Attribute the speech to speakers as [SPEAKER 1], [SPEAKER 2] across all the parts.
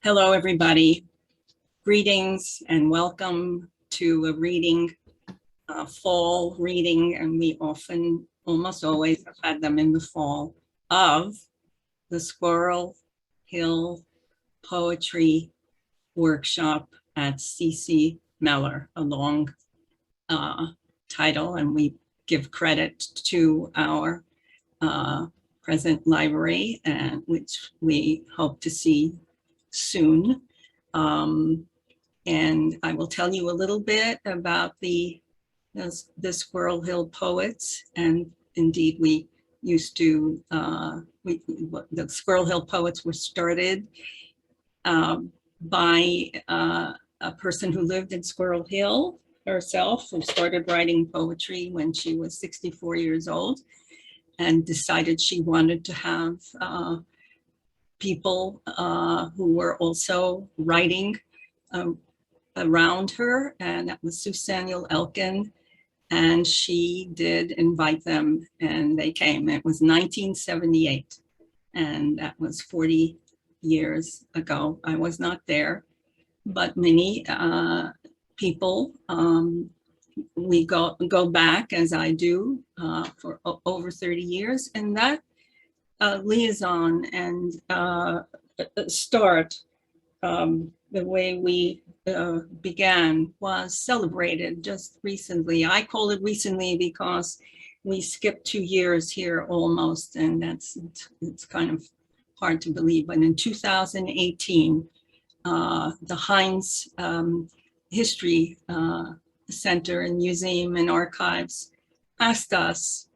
[SPEAKER 1] Hello, everybody. Greetings and welcome to a reading, fall reading, and we often, almost always, have had them in the fall, of the Squirrel Hill Poetry Workshop at C.C. Mellor, a long title, and we give credit to our present library, and which we hope to see soon. And I will tell you a little bit about the Squirrel Hill Poets. And indeed, we used to, the Squirrel Hill Poets were started by a person who lived in Squirrel Hill herself, who started writing poetry when she was 64 years old and decided she wanted to have people who were also writing around her, and that was Sue Samuel Elkin, and she did invite them, and they came. It was 1978, and that was 40 years ago. I was not there, but many people, we go back, as I do, for over 30 years, and that liaison and start, the way we began, was celebrated just recently. I call it recently because we skipped 2 years here almost, and it's kind of hard to believe. But in 2018, the Heinz History Center and Museum and Archives asked us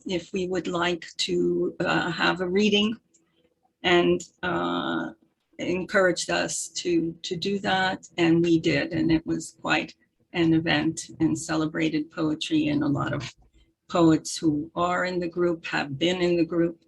[SPEAKER 1] if we would like to have a reading, and encouraged us to do that, and we did, and it was quite an event, and celebrated poetry, and a lot of poets who are in the group have been in the group,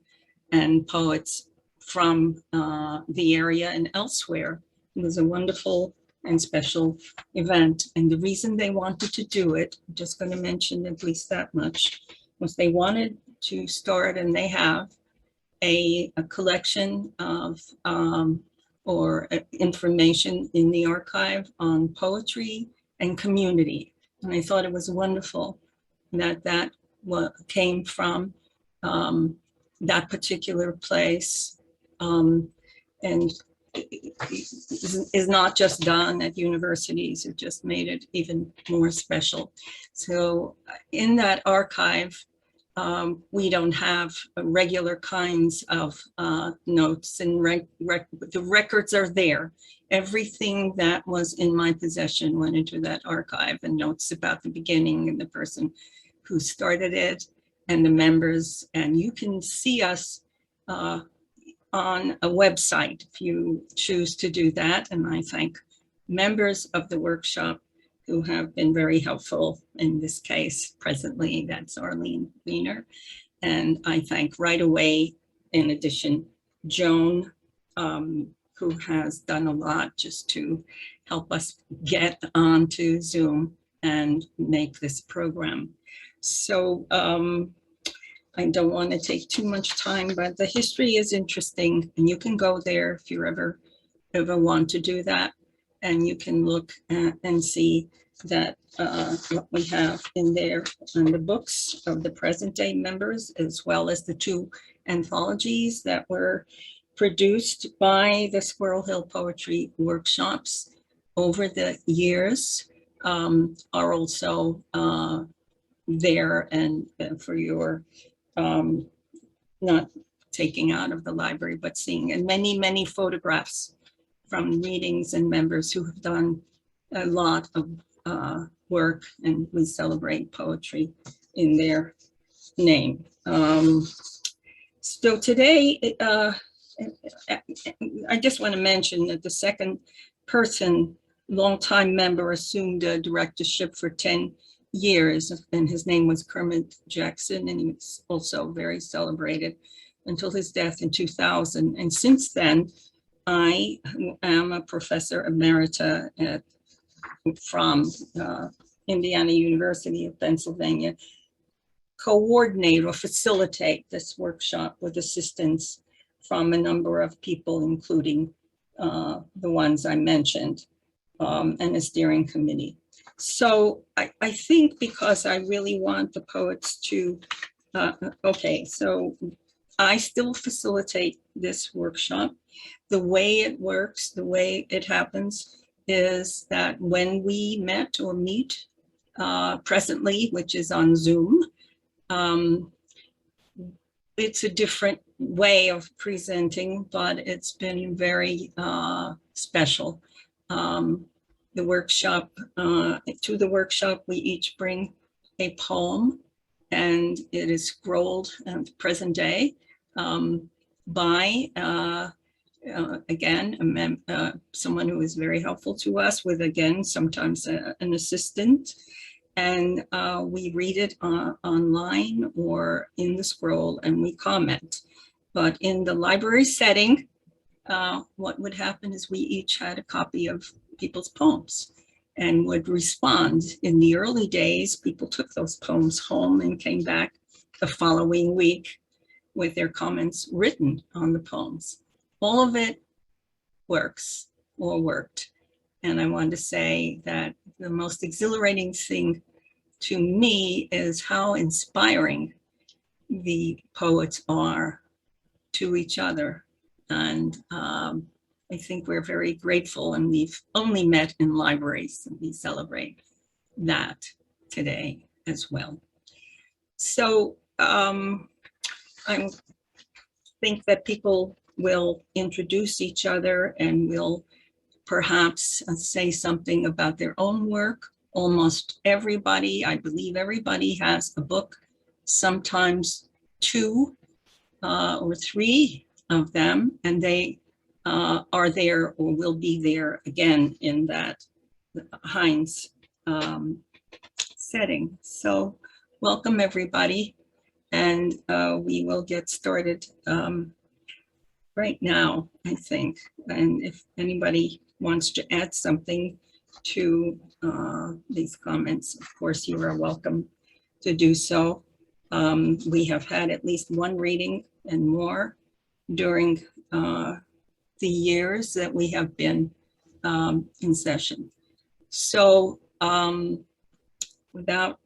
[SPEAKER 1] and poets from the area and elsewhere. It was a wonderful and special event, and the reason they wanted to do it, I'm just going to mention at least that much, was they wanted to start, and they have a collection of or information in the archive on poetry and community. And I thought it was wonderful that that came from that particular place, and is not just done at universities. It just made it even more special. So in that archive, we don't have regular kinds of notes, and the records are there. Everything that was in my possession went into that archive, and notes about the beginning and the person who started it and the members. And you can see us on a website if you choose to do that. And I thank members of the workshop who have been very helpful in this case. Presently, that's Arlene Weiner. And I thank right away, in addition, Joan, who has done a lot just to help us get onto Zoom and make this program. So I don't want to take too much time, but the history is interesting, and you can go there if you ever want to do that. And you can look at and see that what we have in there on the books of the present day members, as well as the 2 anthologies that were produced by the Squirrel Hill Poetry Workshops over the years, are also there, and for your not taking out of the library, but seeing, and many, many photographs from readings and members who have done a lot of work, and we celebrate poetry in their name. So today, I just want to mention that the second person, longtime member, assumed a directorship for 10 years, and his name was Kermit Jackson, and he was also very celebrated until his death in 2000. And since then, I am a professor emerita from Indiana University of Pennsylvania, coordinate or facilitate this workshop with assistance from a number of people, including the ones I mentioned, and a steering committee. So I think because I really want the poets to, okay, so I still facilitate this workshop. The way it works, the way it happens is that when we met or meet presently, which is on Zoom, it's a different way of presenting, but it's been very special. The workshop, to the workshop, we each bring a poem, and it is scrolled at present day by, again, someone who is very helpful to us with, again, sometimes an assistant. And we read it online or in the scroll, and we comment. But in the library setting, what would happen is we each had a copy of people's poems and would respond. In the early days, people took those poems home and came back the following week with their comments written on the poems. All of it works or worked. And I want to say that the most exhilarating thing to me is how inspiring the poets are to each other. And I think we're very grateful, and we've only met in libraries, and we celebrate that today as well. So I think that people will introduce each other and will perhaps say something about their own work. Almost everybody, I believe everybody has a book, sometimes 2 or 3 of them, and they are there or will be there again in that Heinz setting. So welcome everybody, and we will get started right now, I think. And if anybody wants to add something to these comments, of course you are welcome to do so. We have had at least 1 reading and more during the years that we have been in session. So without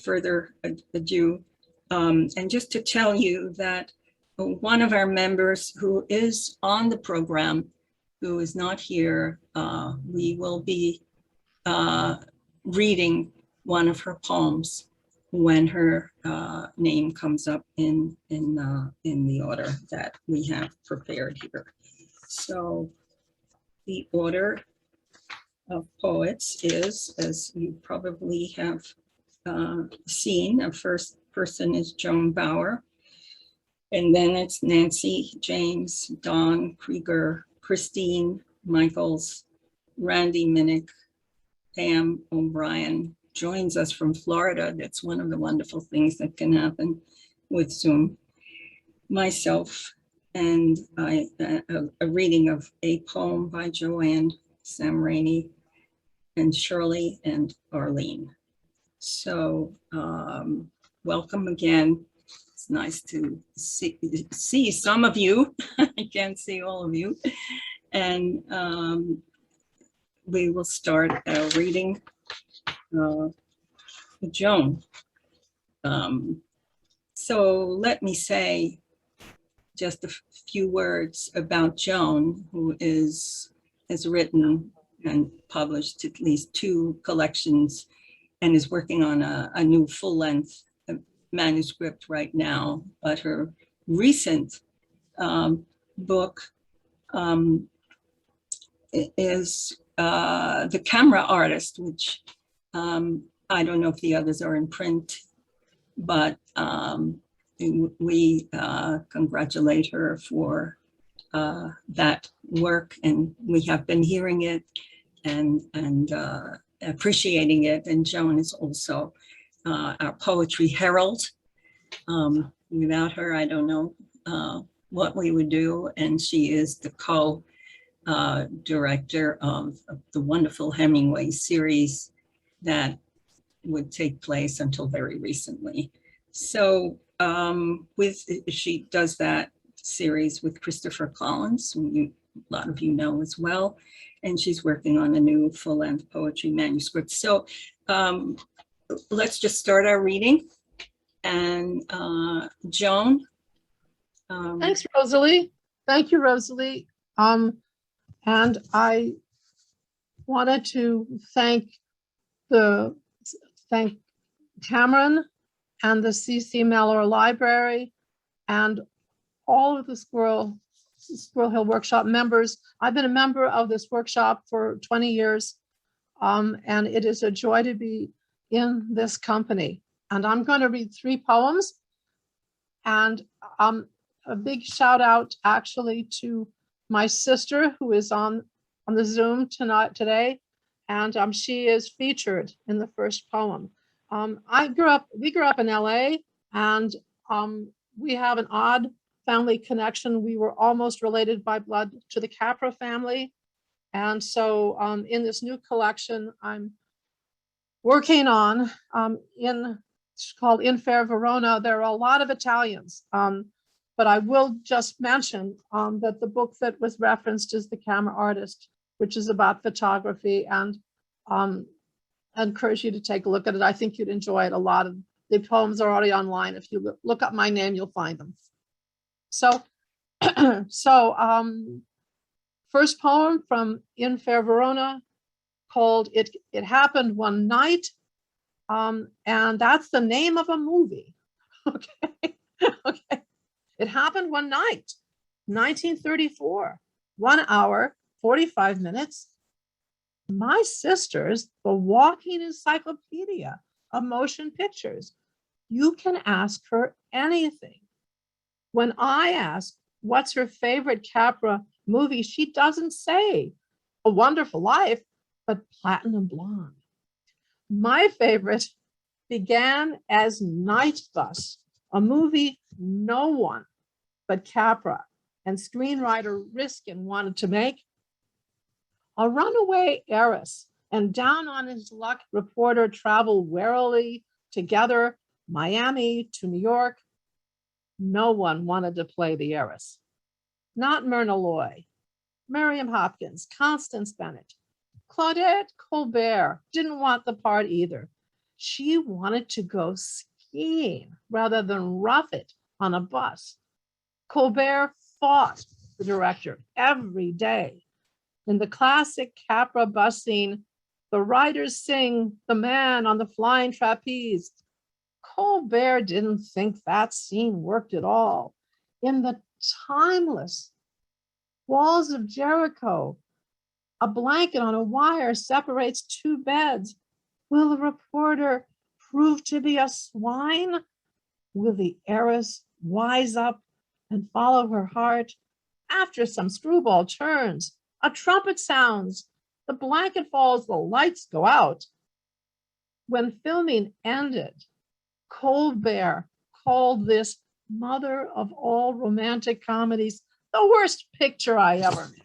[SPEAKER 1] further ado, and just to tell you that one of our members who is on the program, who is not here, we will be reading one of her poems when her name comes up in the order that we have prepared here. So the order of poets is, as you probably have seen, the first person is Joan Bauer, and then it's Nancy, James, Dawn, Krieger, Christine, Michaels, Randy Minnich, Pam O'Brien joins us from Florida. That's one of the wonderful things that can happen with Zoom. Myself, and a reading of a poem by Joanne Samraney, and Shirley and Arlene. So welcome again. It's nice to see some of you. I can't see all of you. And we will start reading Joan. So let me say just a few words about Joan, who has written and published at least 2 collections and is working on a new full-length manuscript right now. But her recent book is The Camera Artist, which I don't know if the others are in print, but we congratulate her for that work, and we have been hearing it and appreciating it. And Joan is also our poetry herald. Without her, I don't know what we would do. And she is the co-director of the wonderful Hemingway series that would take place until very recently. So she does that series with Christopher Collins, who you a lot of you know as well. And she's working on a new full-length poetry manuscript. So let's just start our reading. And Joan.
[SPEAKER 2] Thanks, Rosalie. Thank you, Rosalie. And I wanted to thank Cameron and the CC Mellor Library and all of the Squirrel Hill Workshop members. I've been a member of this workshop for 20 years, and it is a joy to be in this company. And I'm going to read 3 poems, and a big shout out actually to my sister who is on the Zoom today, and she is featured in the first poem. We grew up in LA, and we have an odd family connection. We were almost related by blood to the Capra family. And so in this new collection I'm working on, it's called In Fair Verona, there are a lot of Italians. But I will just mention that the book that was referenced is The Camera Artist, which is about photography, and I encourage you to take a look at it. I think you'd enjoy it. A lot of the poems are already online. If you look up my name, you'll find them. So, first poem from In Fair Verona, called It Happened One Night. And that's the name of a movie. Okay. Okay. It happened one night, 1934, 1 hour, 45 minutes. My sister's the walking encyclopedia of motion pictures. You can ask her anything. When I ask what's her favorite Capra movie, she doesn't say A Wonderful Life, but Platinum Blonde. My favorite began as Night Bus, a movie no one but Capra and screenwriter Riskin wanted to make. A runaway heiress and down on his luck reporter travel warily together, Miami to New York. No one wanted to play the heiress. Not Myrna Loy, Miriam Hopkins, Constance Bennett. Claudette Colbert didn't want the part either. She wanted to go skiing rather than rough it on a bus. Colbert fought the director every day. In the classic Capra bus scene, the writers sing The Man on the Flying Trapeze. Colbert didn't think that scene worked at all. In the timeless Walls of Jericho, a blanket on a wire separates 2 beds. Will the reporter prove to be a swine? Will the heiress wise up and follow her heart? After some screwball turns, a trumpet sounds, the blanket falls, the lights go out. When filming ended, Colbert called this mother of all romantic comedies the worst picture I ever made.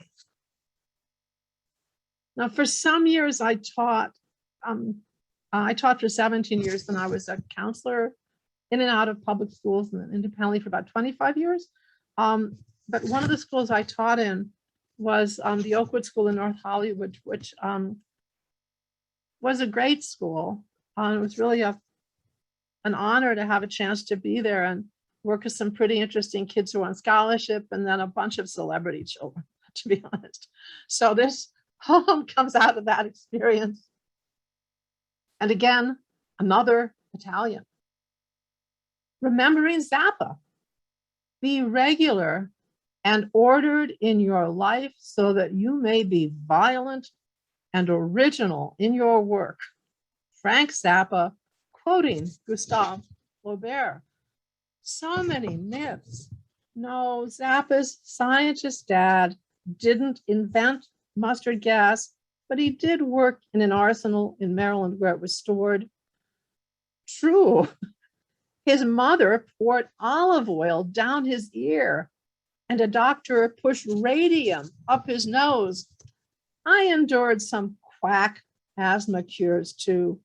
[SPEAKER 2] Now, for some years I taught for 17 years, then I was a counselor in and out of public schools and then independently for about 25 years. But one of the schools I taught in was the Oakwood School in North Hollywood, which was a great school. It was really an honor to have a chance to be there and work with some pretty interesting kids who were on scholarship, and then a bunch of celebrity children, to be honest. So this poem comes out of that experience. And again, another Italian. Remembering Zappa. Be regular and ordered in your life so that you may be violent and original in your work. Frank Zappa, quoting Gustave Flaubert. So many myths. No, Zappa's scientist dad didn't invent mustard gas, but he did work in an arsenal in Maryland where it was stored. True. His mother poured olive oil down his ear and a doctor pushed radium up his nose. I endured some quack asthma cures too.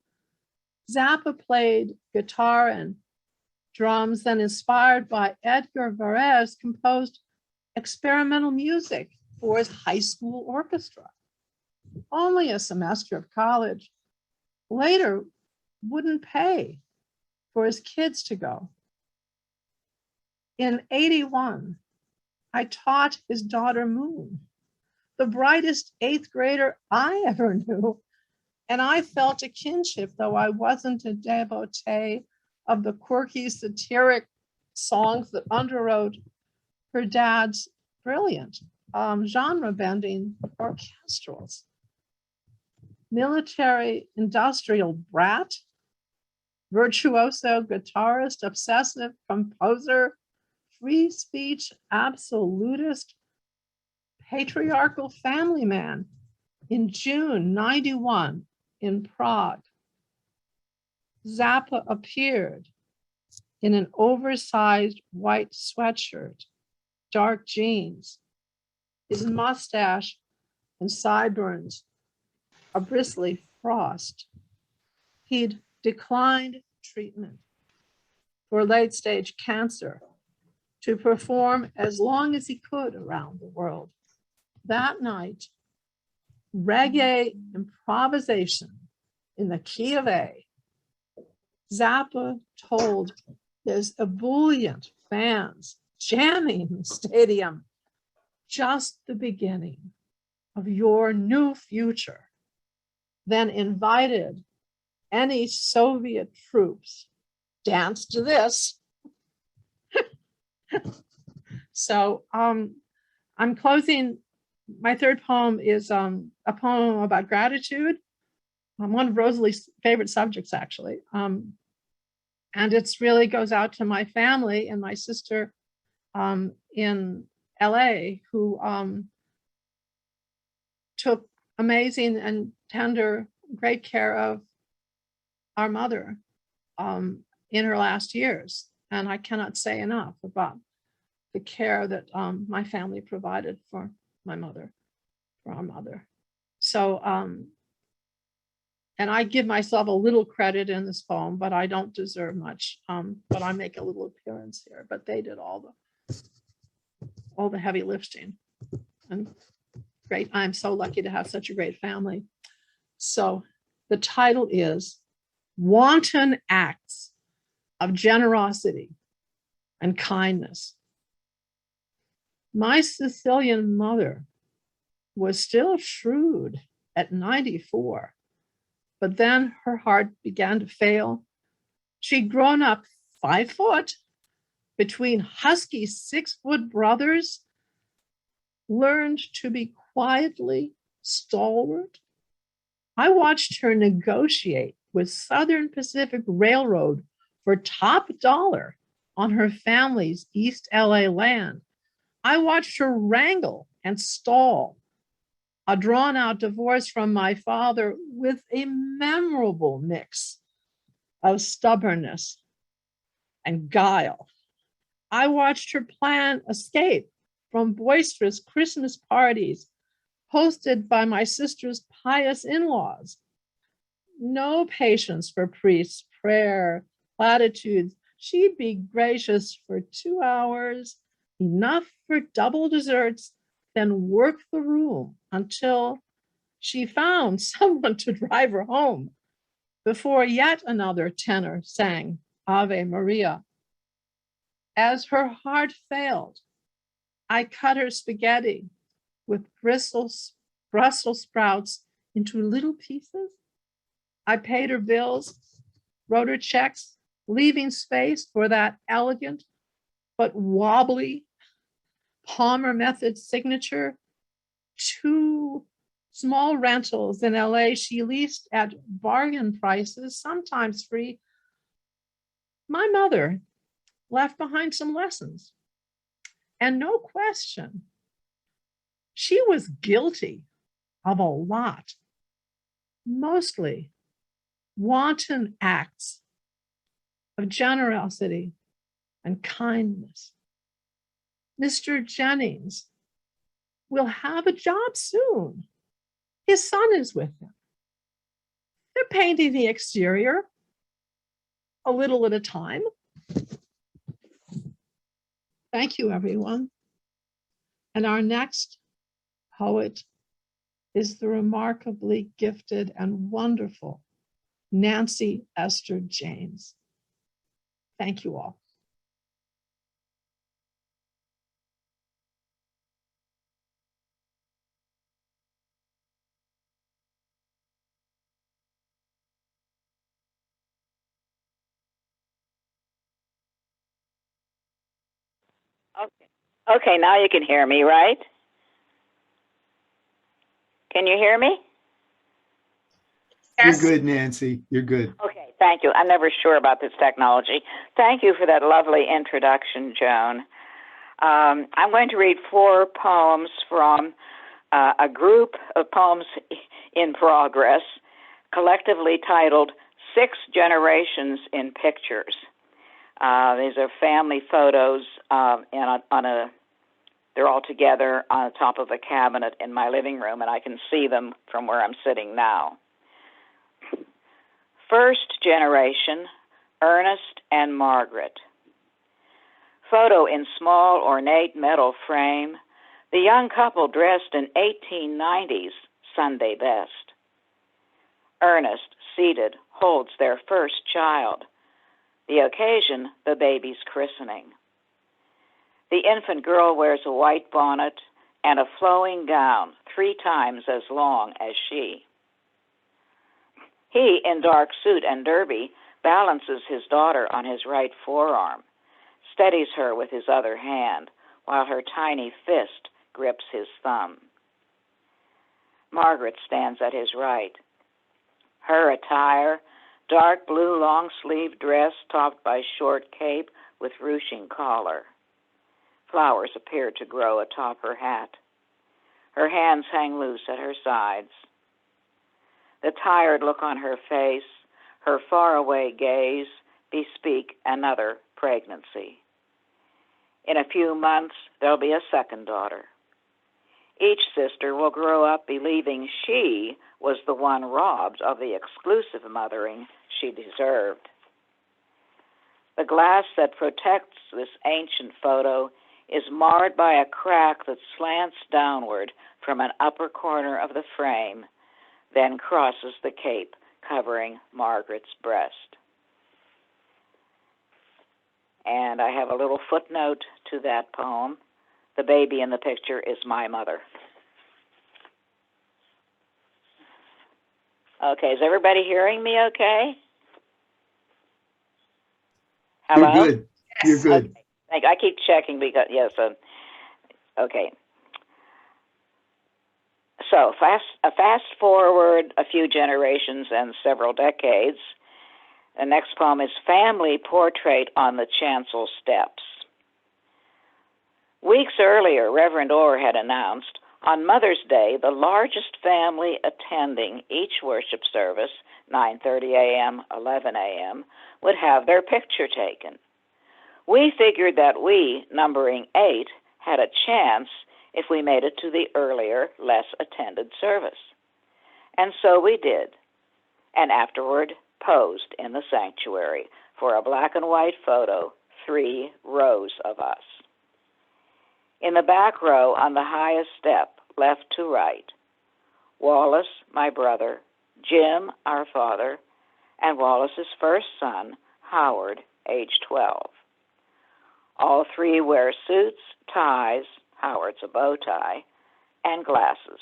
[SPEAKER 2] Zappa played guitar and drums, then inspired by Edgar Varese, composed experimental music for his high school orchestra. Only a semester of college. Later, wouldn't pay for his kids to go. In '81, I taught his daughter Moon, the brightest 8th grader I ever knew. And I felt a kinship, though I wasn't a devotee of the quirky, satiric songs that underwrote her dad's brilliant genre-bending orchestrals. Military industrial brat, virtuoso guitarist, obsessive composer, free speech absolutist, patriarchal family man. In June '91 in Prague, Zappa appeared in an oversized white sweatshirt, dark jeans, his mustache and sideburns a bristly frost. He'd declined treatment for late-stage cancer to perform as long as he could around the world. That night, reggae improvisation in the key of A, Zappa told his ebullient fans jamming the stadium, just the beginning of your new future. Then invited any Soviet troops, dance to this. So I'm closing. My third poem is a poem about gratitude. One of Rosalie's favorite subjects, actually. And it really goes out to my family and my sister in LA, who took amazing and tender, great care of our mother in her last years. And I cannot say enough about the care that my family provided for my mother, for our mother. So, and I give myself a little credit in this poem, but I don't deserve much. But I make a little appearance here, but they did all the heavy lifting. And great, I'm so lucky to have such a great family. So the title is Wanton Acts of Generosity and Kindness. My Sicilian mother was still shrewd at 94, but then her heart began to fail. She'd grown up 5 foot between husky 6-foot brothers, learned to be quietly stalwart. I watched her negotiate with Southern Pacific Railroad for top dollar on her family's East LA land. I watched her wrangle and stall a drawn-out divorce from my father with a memorable mix of stubbornness and guile. I watched her plan escape from boisterous Christmas parties hosted by my sister's pious in-laws. No patience for priests, prayer, platitudes. She'd be gracious for 2 hours, enough for double desserts, then work the room until she found someone to drive her home before yet another tenor sang Ave Maria. As her heart failed, I cut her spaghetti with Brussels sprouts into little pieces. I paid her bills, wrote her checks, leaving space for that elegant but wobbly Palmer method signature. 2 small rentals in LA she leased at bargain prices, sometimes free. My mother left behind some lessons, and no question, she was guilty of a lot, mostly wanton acts of generosity and kindness. Mr. Jennings will have a job soon. His son is with him. They're painting the exterior a little at a time. Thank you, everyone. And our next poet is the remarkably gifted and wonderful Nancy Esther James. Thank you all.
[SPEAKER 3] Okay, now you can hear me, right? Can you hear me?
[SPEAKER 4] Yes. You're good, Nancy. You're good.
[SPEAKER 3] Okay, thank you. I'm never sure about this technology. Thank you for that lovely introduction, Joan. I'm going to read 4 poems from a group of poems in progress, collectively titled 6 Generations in Pictures. These are family photos, they're all together on the top of a cabinet in my living room, and I can see them from where I'm sitting now. First generation, Ernest and Margaret. Photo in small, ornate metal frame, the young couple dressed in 1890s Sunday best. Ernest, seated, holds their first child. The occasion, the baby's christening. The infant girl wears a white bonnet and a flowing gown 3 times as long as she. He, in dark suit and derby, balances his daughter on his right forearm, steadies her with his other hand, while her tiny fist grips his thumb. Margaret stands at his right. Her attire, dark blue long-sleeved dress topped by short cape with ruching collar. Flowers appear to grow atop her hat. Her hands hang loose at her sides. The tired look on her face, her faraway gaze, bespeak another pregnancy. In a few months, there'll be a second daughter. Each sister will grow up believing she was the one robbed of the exclusive mothering she deserved. The glass that protects this ancient photo is marred by a crack that slants downward from an upper corner of the frame, then crosses the cape covering Margaret's breast. And I have a little footnote to that poem. The baby in the picture is my mother. Okay, is everybody hearing me okay? Hello?
[SPEAKER 4] You're good. You're good.
[SPEAKER 3] Okay. I keep checking because, yes, okay. So, fast forward a few generations and several decades. The next poem is Family Portrait on the Chancel Steps. Weeks earlier, Reverend Orr had announced, on Mother's Day, the largest family attending each worship service, 9:30 a.m., 11 a.m., would have their picture taken. We figured that we, numbering 8, had a chance if we made it to the earlier, less attended service. And so we did, and afterward posed in the sanctuary for a black and white photo, 3 rows of us. In the back row, on the highest step, left to right, Wallace, my brother, Jim, our father, and Wallace's first son, Howard, age 12. All 3 wear suits, ties, Howard's a bow tie, and glasses.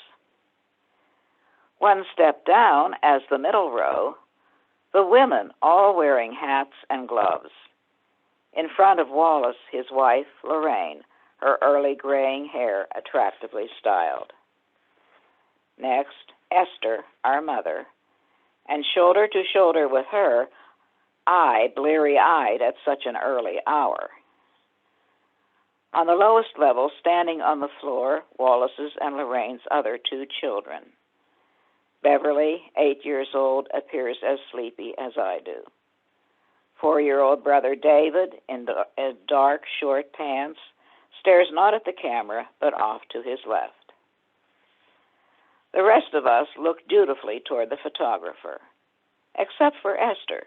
[SPEAKER 3] One step down, as the middle row, the women all wearing hats and gloves. In front of Wallace, his wife, Lorraine, her early graying hair attractively styled. Next, Esther, our mother, and shoulder to shoulder with her, I, bleary-eyed at such an early hour. On the lowest level, standing on the floor, Wallace's and Lorraine's other 2 children. Beverly, 8 years old, appears as sleepy as I do. 4-year-old brother David, in dark, short pants, stares not at the camera, but off to his left. The rest of us look dutifully toward the photographer, except for Esther.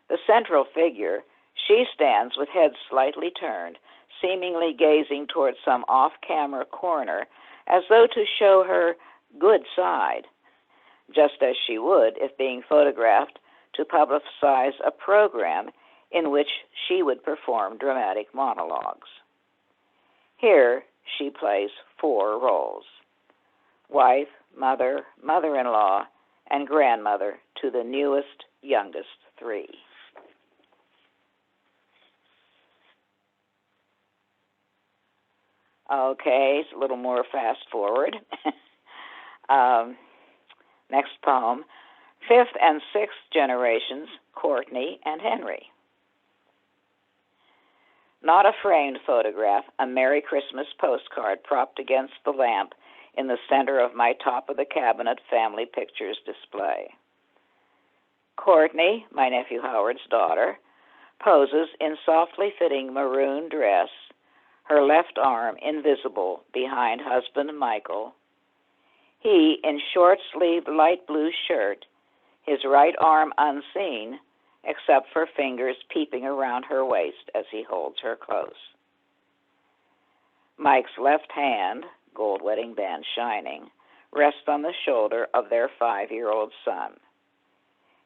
[SPEAKER 3] The central figure, she stands with head slightly turned, seemingly gazing toward some off-camera corner as though to show her good side, just as she would if being photographed to publicize a program in which she would perform dramatic monologues. Here she plays 4 roles: wife, mother, mother-in-law, and grandmother to the newest, youngest 3. Okay, it's a little more fast forward. Next poem, 5th and 6th generations, Courtney and Henry. Not a framed photograph, a Merry Christmas postcard propped against the lamp in the center of my top-of-the-cabinet family pictures display. Courtney, my nephew Howard's daughter, poses in softly fitting maroon dress, her left arm invisible behind husband Michael. He in short-sleeved light blue shirt, his right arm unseen, except for fingers peeping around her waist as he holds her close. Mike's left hand, gold wedding band shining, rests on the shoulder of their 5-year-old son.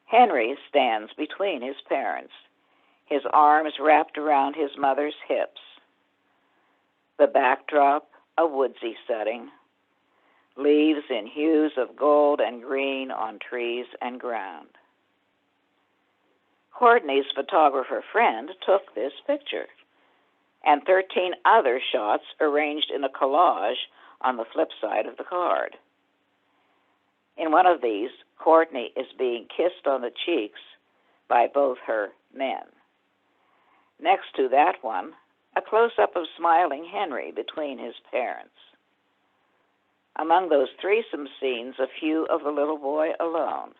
[SPEAKER 3] Henry stands between his parents, his arms wrapped around his mother's hips. The backdrop, a woodsy setting, leaves in hues of gold and green on trees and ground. Courtney's photographer friend took this picture, and 13 other shots arranged in a collage on the flip side of the card. In one of these, Courtney is being kissed on the cheeks by both her men. Next to that one, a close-up of smiling Henry between his parents. Among those threesome scenes, a few of the little boy alone,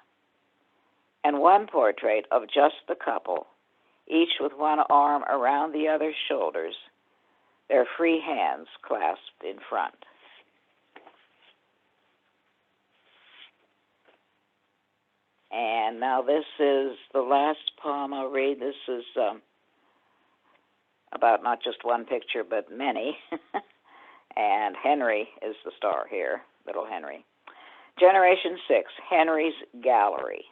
[SPEAKER 3] and one portrait of just the couple, each with one arm around the other's shoulders, their free hands clasped in front. And now this is the last poem I'll read. This is about not just one picture, but many. And Henry is the star here, little Henry. Generation 6, Henry's Gallery.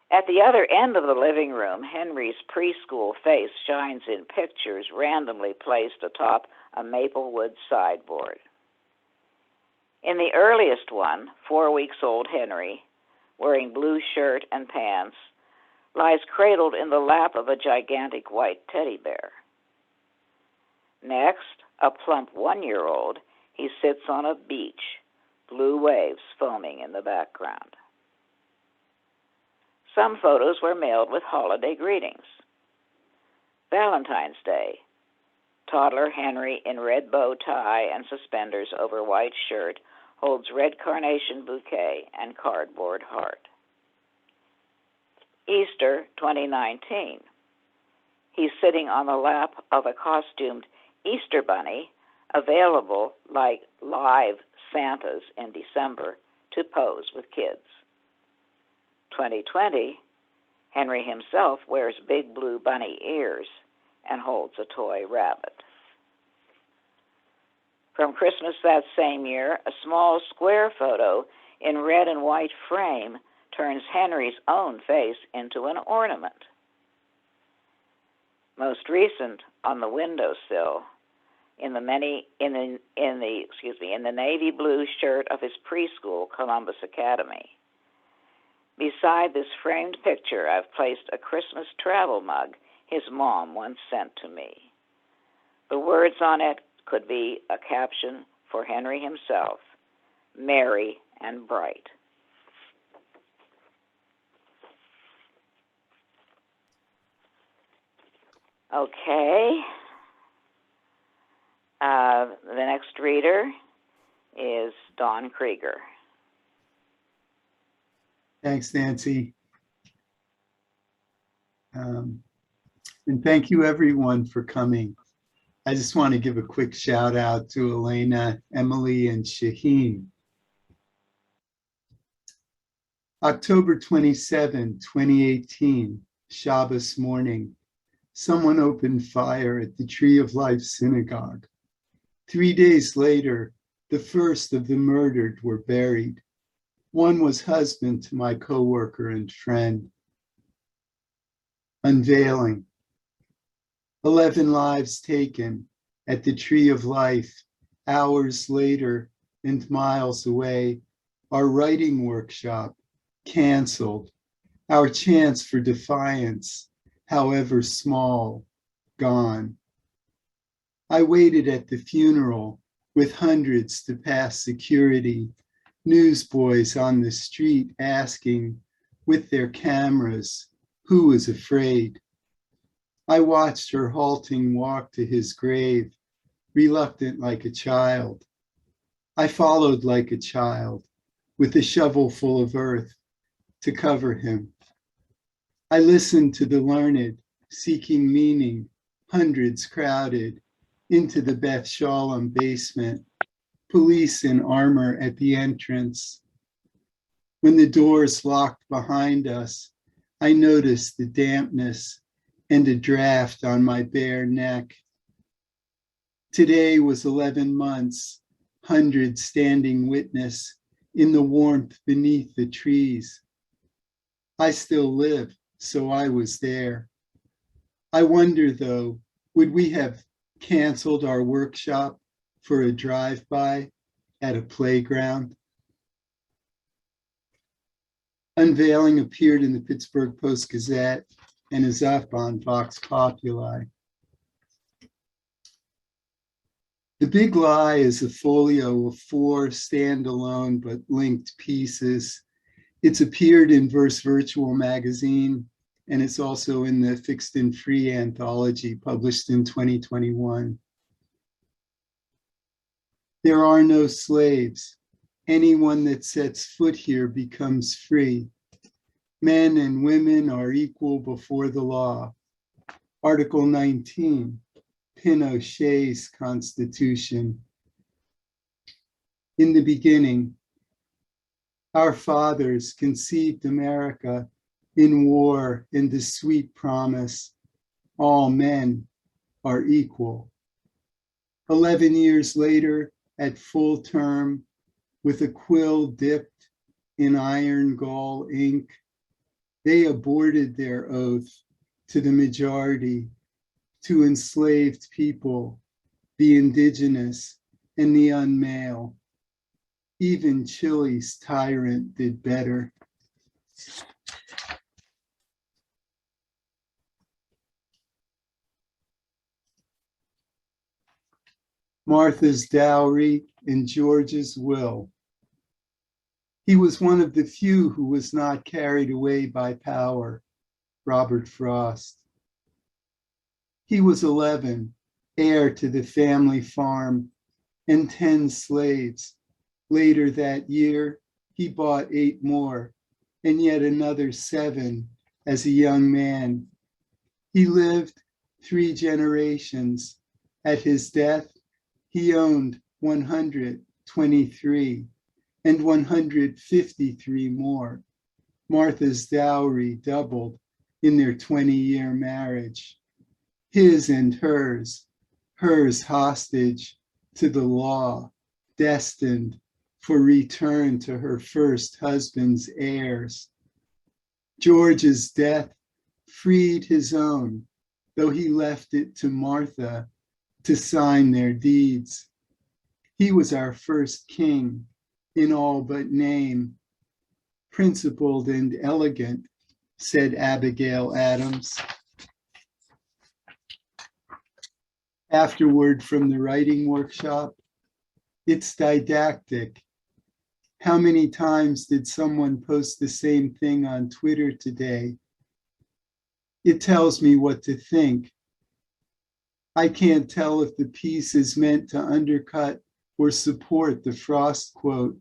[SPEAKER 3] At the other end of the living room, Henry's preschool face shines in pictures randomly placed atop a maple wood sideboard. In the earliest one, 4-week-old Henry, wearing blue shirt and pants, lies cradled in the lap of a gigantic white teddy bear. Next, a plump 1-year-old, he sits on a beach, blue waves foaming in the background. Some photos were mailed with holiday greetings. Valentine's Day, toddler Henry in red bow tie and suspenders over white shirt holds red carnation bouquet and cardboard heart. Easter 2019, he's sitting on the lap of a costumed Easter bunny, available like live Santas in December to pose with kids. 2020, Henry himself wears big blue bunny ears and holds a toy rabbit. From Christmas that same year, a small square photo in red and white frame turns Henry's own face into an ornament. Most recent, on the windowsill, in the navy blue shirt of his preschool, Columbus Academy. Beside this framed picture, I've placed a Christmas travel mug his mom once sent to me. The words on it could be a caption for Henry himself, merry and bright. Okay. The next reader is Dawn Krieger.
[SPEAKER 4] Thanks, Nancy. And thank you everyone for coming. I just want to give a quick shout out to Elena, Emily, and Shaheen. October 27, 2018, Shabbos morning, someone opened fire at the Tree of Life Synagogue. 3 days later, the first of the murdered were buried. One was husband to my coworker and friend. Unveiling. 11 lives taken at the Tree of Life. Hours later and miles away, our writing workshop canceled. Our chance for defiance, however small, gone. I waited at the funeral with hundreds to pass security, newsboys on the street asking with their cameras, who was afraid? I watched her halting walk to his grave, reluctant like a child. I followed like a child with a shovel full of earth to cover him. I listened to the learned seeking meaning, hundreds crowded into the Beth Shalom basement, police in armor at the entrance. When the doors locked behind us, I noticed the dampness and a draft on my bare neck. Today was 11 months, hundreds standing witness in the warmth beneath the trees. I still live, so I was there. I wonder though, would we have canceled our workshop for a drive-by at a playground? Unveiling appeared in the Pittsburgh Post-Gazette and is up on Vox Populi. The Big Lie is a folio of 4 standalone but linked pieces. It's appeared in Verse Virtual magazine, and it's also in the Fixed and Free anthology published in 2021. There are no slaves. Anyone that sets foot here becomes free. Men and women are equal before the law. Article 19, Pinochet's Constitution. In the beginning, our fathers conceived America in war in the sweet promise, all men are equal. 11 years later, at full term, with a quill dipped in iron gall ink, they aborted their oath to the majority, to enslaved people, the indigenous and the unmale. Even Chile's tyrant did better. Martha's dowry and George's will. He was one of the few who was not carried away by power, Robert Frost. He was 11, heir to the family farm and 10 slaves. Later that year, he bought 8 more and yet another 7 as a young man. He lived 3 generations. At his death, he owned 123 and 153 more. Martha's dowry doubled in their 20-year marriage. His and hers hostage to the law, destined for return to her first husband's heirs. George's death freed his own, though he left it to Martha to sign their deeds. He was our first king in all but name. Principled and elegant, said Abigail Adams. Afterward from the writing workshop, it's didactic. How many times did someone post the same thing on Twitter today? It tells me what to think. I can't tell if the piece is meant to undercut or support the Frost quote.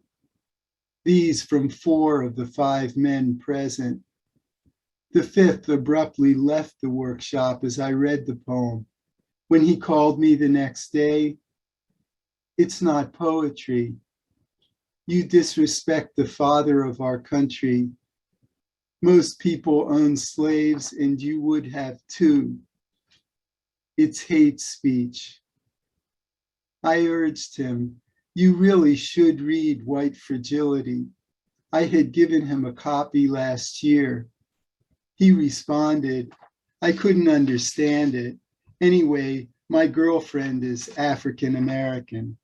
[SPEAKER 4] These from 4 of the 5 men present. The 5th abruptly left the workshop as I read the poem. When he called me the next day, it's not poetry. You disrespect the father of our country. Most people own slaves and you would have too. It's hate speech. I urged him, you really should read White Fragility. I had given him a copy last year. He responded, I couldn't understand it. Anyway, my girlfriend is African American.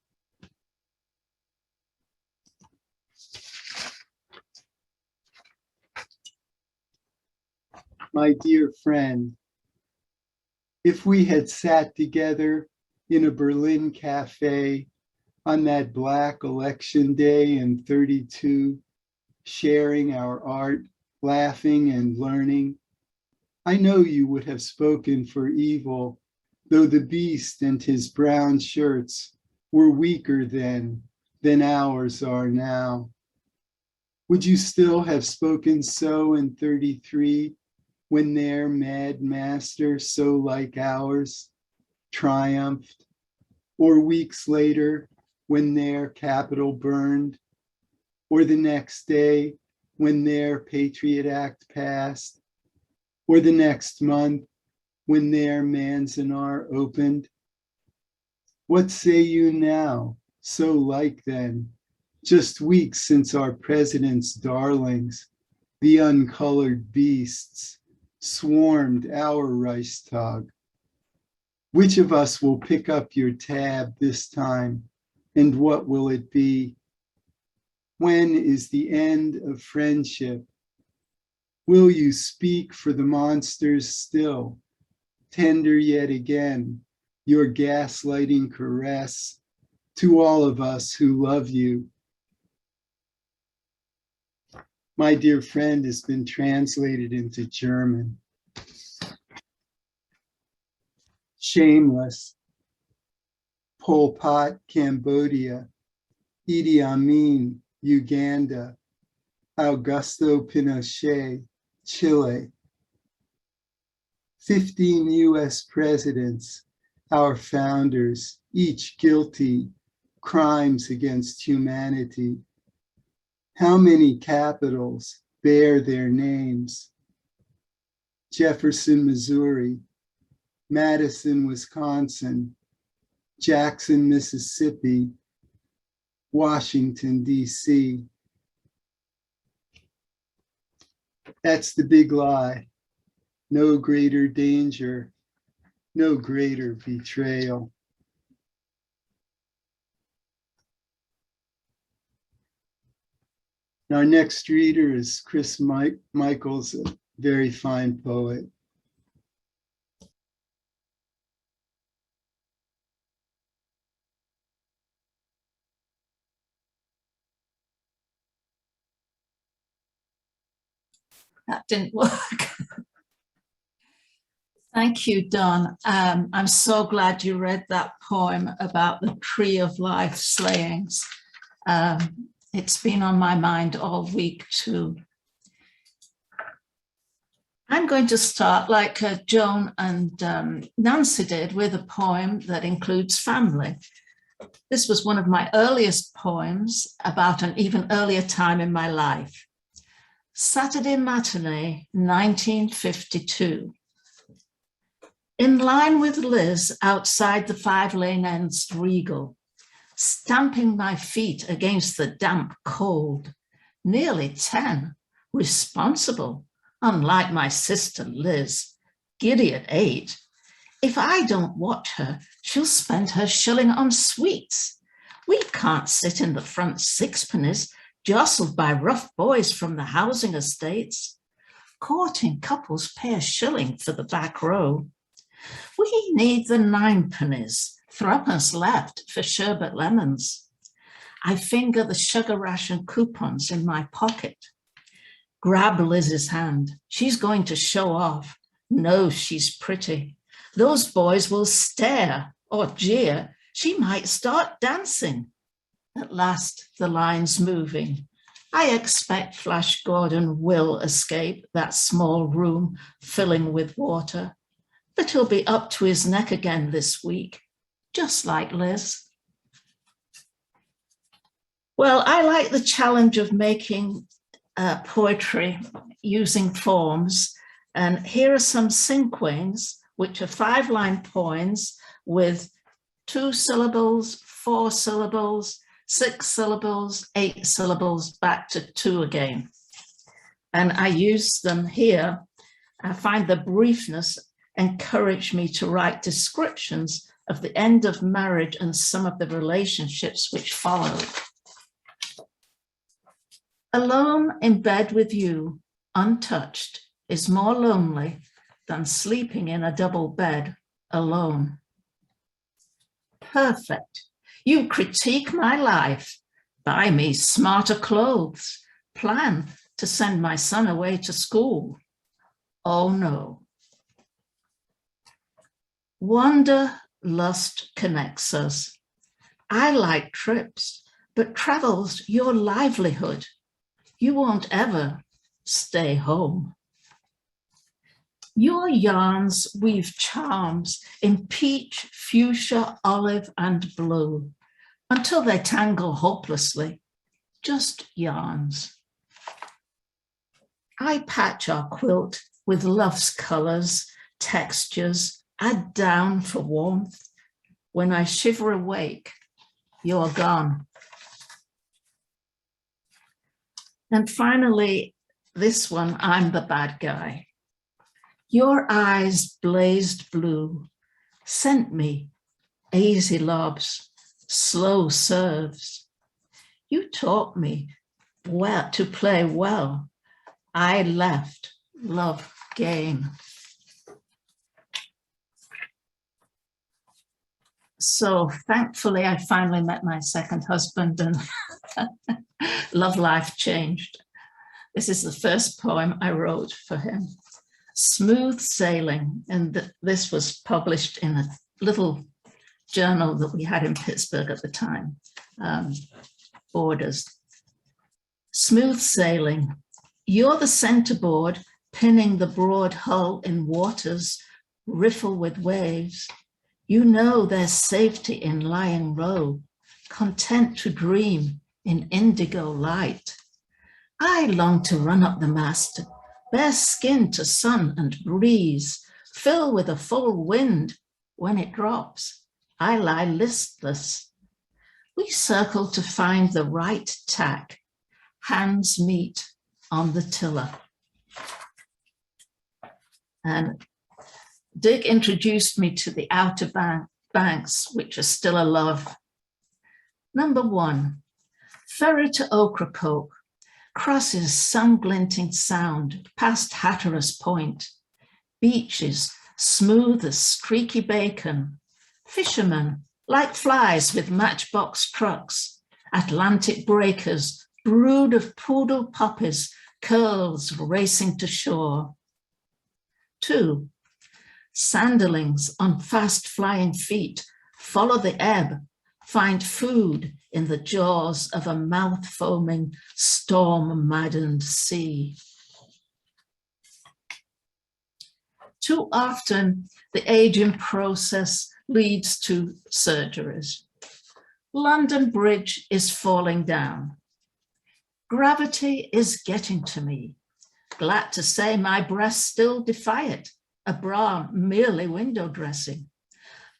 [SPEAKER 4] My dear friend, if we had sat together in a Berlin cafe on that Black election day in 32, sharing our art, laughing and learning, I know you would have spoken for evil, though the beast and his brown shirts were weaker then than ours are now. Would you still have spoken so in 33 when their mad master, so like ours, triumphed, or weeks later when their Capitol burned, or the next day when their Patriot Act passed, or the next month when their Manzanar opened? What say you now, so like then, just weeks since our president's darlings, the uncolored beasts, swarmed our Reichstag? Which of us will pick up your tab this time, and what will it be? When is the end of friendship? Will you speak for the monsters still, tender yet again, your gaslighting caress to all of us who love you? My dear friend has been translated into German. Shameless. Pol Pot, Cambodia. Idi Amin, Uganda. Augusto Pinochet, Chile. 15 US presidents, our founders, each guilty, crimes against humanity. How many capitals bear their names? Jefferson, Missouri, Madison, Wisconsin, Jackson, Mississippi, Washington, D.C. That's the big lie. No greater danger, no greater betrayal. Our next reader is Chris Michaels, a very fine poet.
[SPEAKER 5] That didn't work. Thank you, Don. I'm so glad you read that poem about the tree of life slayings. It's been on my mind all week too. I'm going to start like Joan and Nancy did with a poem that includes family. This was one of my earliest poems about an even earlier time in my life. Saturday matinee, 1952. In line with Liz outside the 5-lane ends Regal, stamping my feet against the damp cold, nearly 10, responsible, unlike my sister Liz, giddy at 8. If I don't watch her, she'll spend her shilling on sweets. We can't sit in the front sixpennies, jostled by rough boys from the housing estates. Courting couples pay a shilling for the back row. We need the 9pennies, 3pence left for sherbet lemons. I finger the sugar ration coupons in my pocket. Grab Liz's hand. She's going to show off. No, she's pretty. Those boys will stare or jeer. She might start dancing. At last, the line's moving. I expect Flash Gordon will escape that small room filling with water, but he'll be up to his neck again this week, just like Liz. Well, I like the challenge of making poetry using forms, and here are some cinquains, which are 5-line poems with 2 syllables, 4 syllables, 6 syllables, 8 syllables, back to 2 again. And I use them here. I find the briefness encouraged me to write descriptions of the end of marriage and some of the relationships which followed. Alone in bed with you, untouched, is more lonely than sleeping in a double bed alone. Perfect. You critique my life, buy me smarter clothes, plan to send my son away to school. Oh no. Wanderlust connects us. I like trips, but travel's your livelihood. You won't ever stay home. Your yarns weave charms in peach, fuchsia, olive, and blue until they tangle hopelessly, just yarns. I patch our quilt with love's colors, textures, add down for warmth. When I shiver awake, you're gone. And finally, this one, I'm the bad guy. Your eyes blazed blue, sent me easy lobs, slow serves. You taught me well to play well. I left love game. So thankfully, I finally met my second husband and love life changed. This is the first poem I wrote for him. Smooth Sailing, and this was published in a little journal that we had in Pittsburgh at the time, Borders. Smooth Sailing. You're the centerboard, pinning the broad hull in waters, riffle with waves. You know there's safety in lying low, content to dream in indigo light. I long to run up the mast, bare skin to sun and breeze, fill with a full wind. When it drops, I lie listless. We circle to find the right tack, hands meet on the tiller. And Dick introduced me to the Outer Banks, which are still a love. Number 1, ferry to Ocracoke, crosses sun-glinting sound past Hatteras Point, beaches smooth as streaky bacon, fishermen like flies with matchbox trucks, Atlantic breakers, brood of poodle poppies, curls racing to shore. 2, sanderlings on fast-flying feet follow the ebb, find food in the jaws of a mouth-foaming, storm-maddened sea. Too often, the aging process leads to surgeries. London Bridge is falling down. Gravity is getting to me. Glad to say my breasts still defy it, a bra merely window dressing.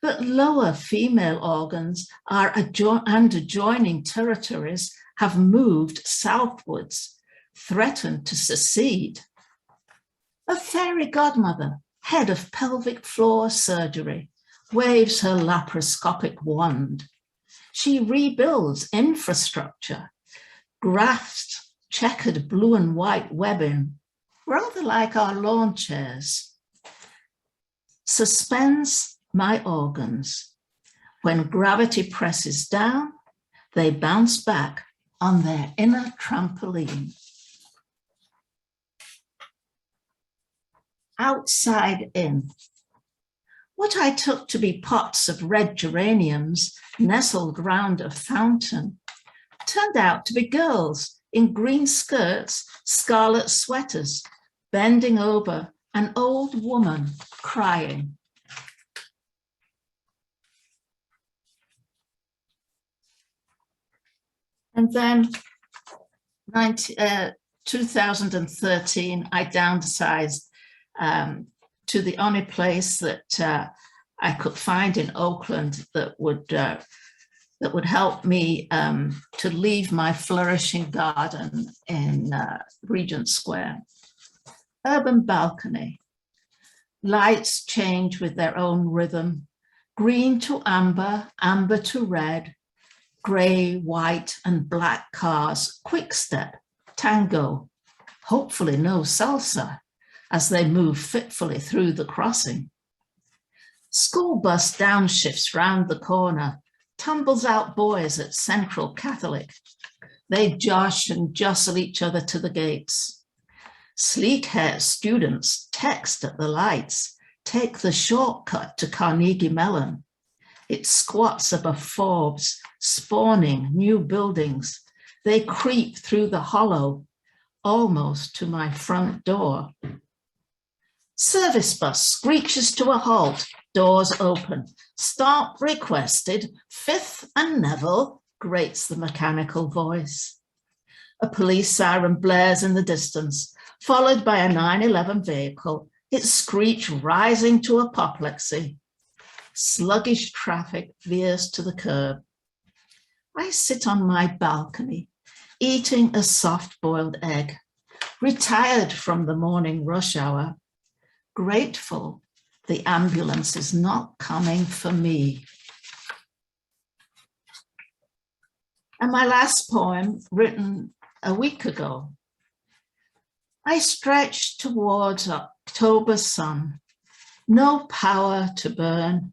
[SPEAKER 5] But lower female organs and adjoining territories have moved southwards, threatened to secede. A fairy godmother, head of pelvic floor surgery, waves her laparoscopic wand. She rebuilds infrastructure, grafts checkered blue and white webbing, rather like our lawn chairs. Suspends my organs. When gravity presses down, they bounce back on their inner trampoline. Outside in. What I took to be pots of red geraniums nestled round a fountain turned out to be girls in green skirts, scarlet sweaters, bending over an old woman crying. And then 2013, I downsized to the only place that I could find in Oakland that would help me to leave my flourishing garden in Regent Square. Urban balcony. Lights change with their own rhythm. Green to amber, amber to red, gray, white, and black cars, quick step, tango, hopefully no salsa, as they move fitfully through the crossing. School bus downshifts round the corner, tumbles out boys at Central Catholic. They josh and jostle each other to the gates. Sleek-haired students text at the lights, take the shortcut to Carnegie Mellon. It squats above Forbes, spawning new buildings. They creep through the hollow, almost to my front door. Service bus screeches to a halt, doors open. Stop requested, Fifth and Neville, grates the mechanical voice. A police siren blares in the distance, followed by a 911 vehicle, its screech rising to apoplexy. Sluggish traffic veers to the curb. I sit on my balcony, eating a soft-boiled egg, retired from the morning rush hour, grateful the ambulance is not coming for me. And my last poem, written a week ago. I stretch towards October sun, no power to burn,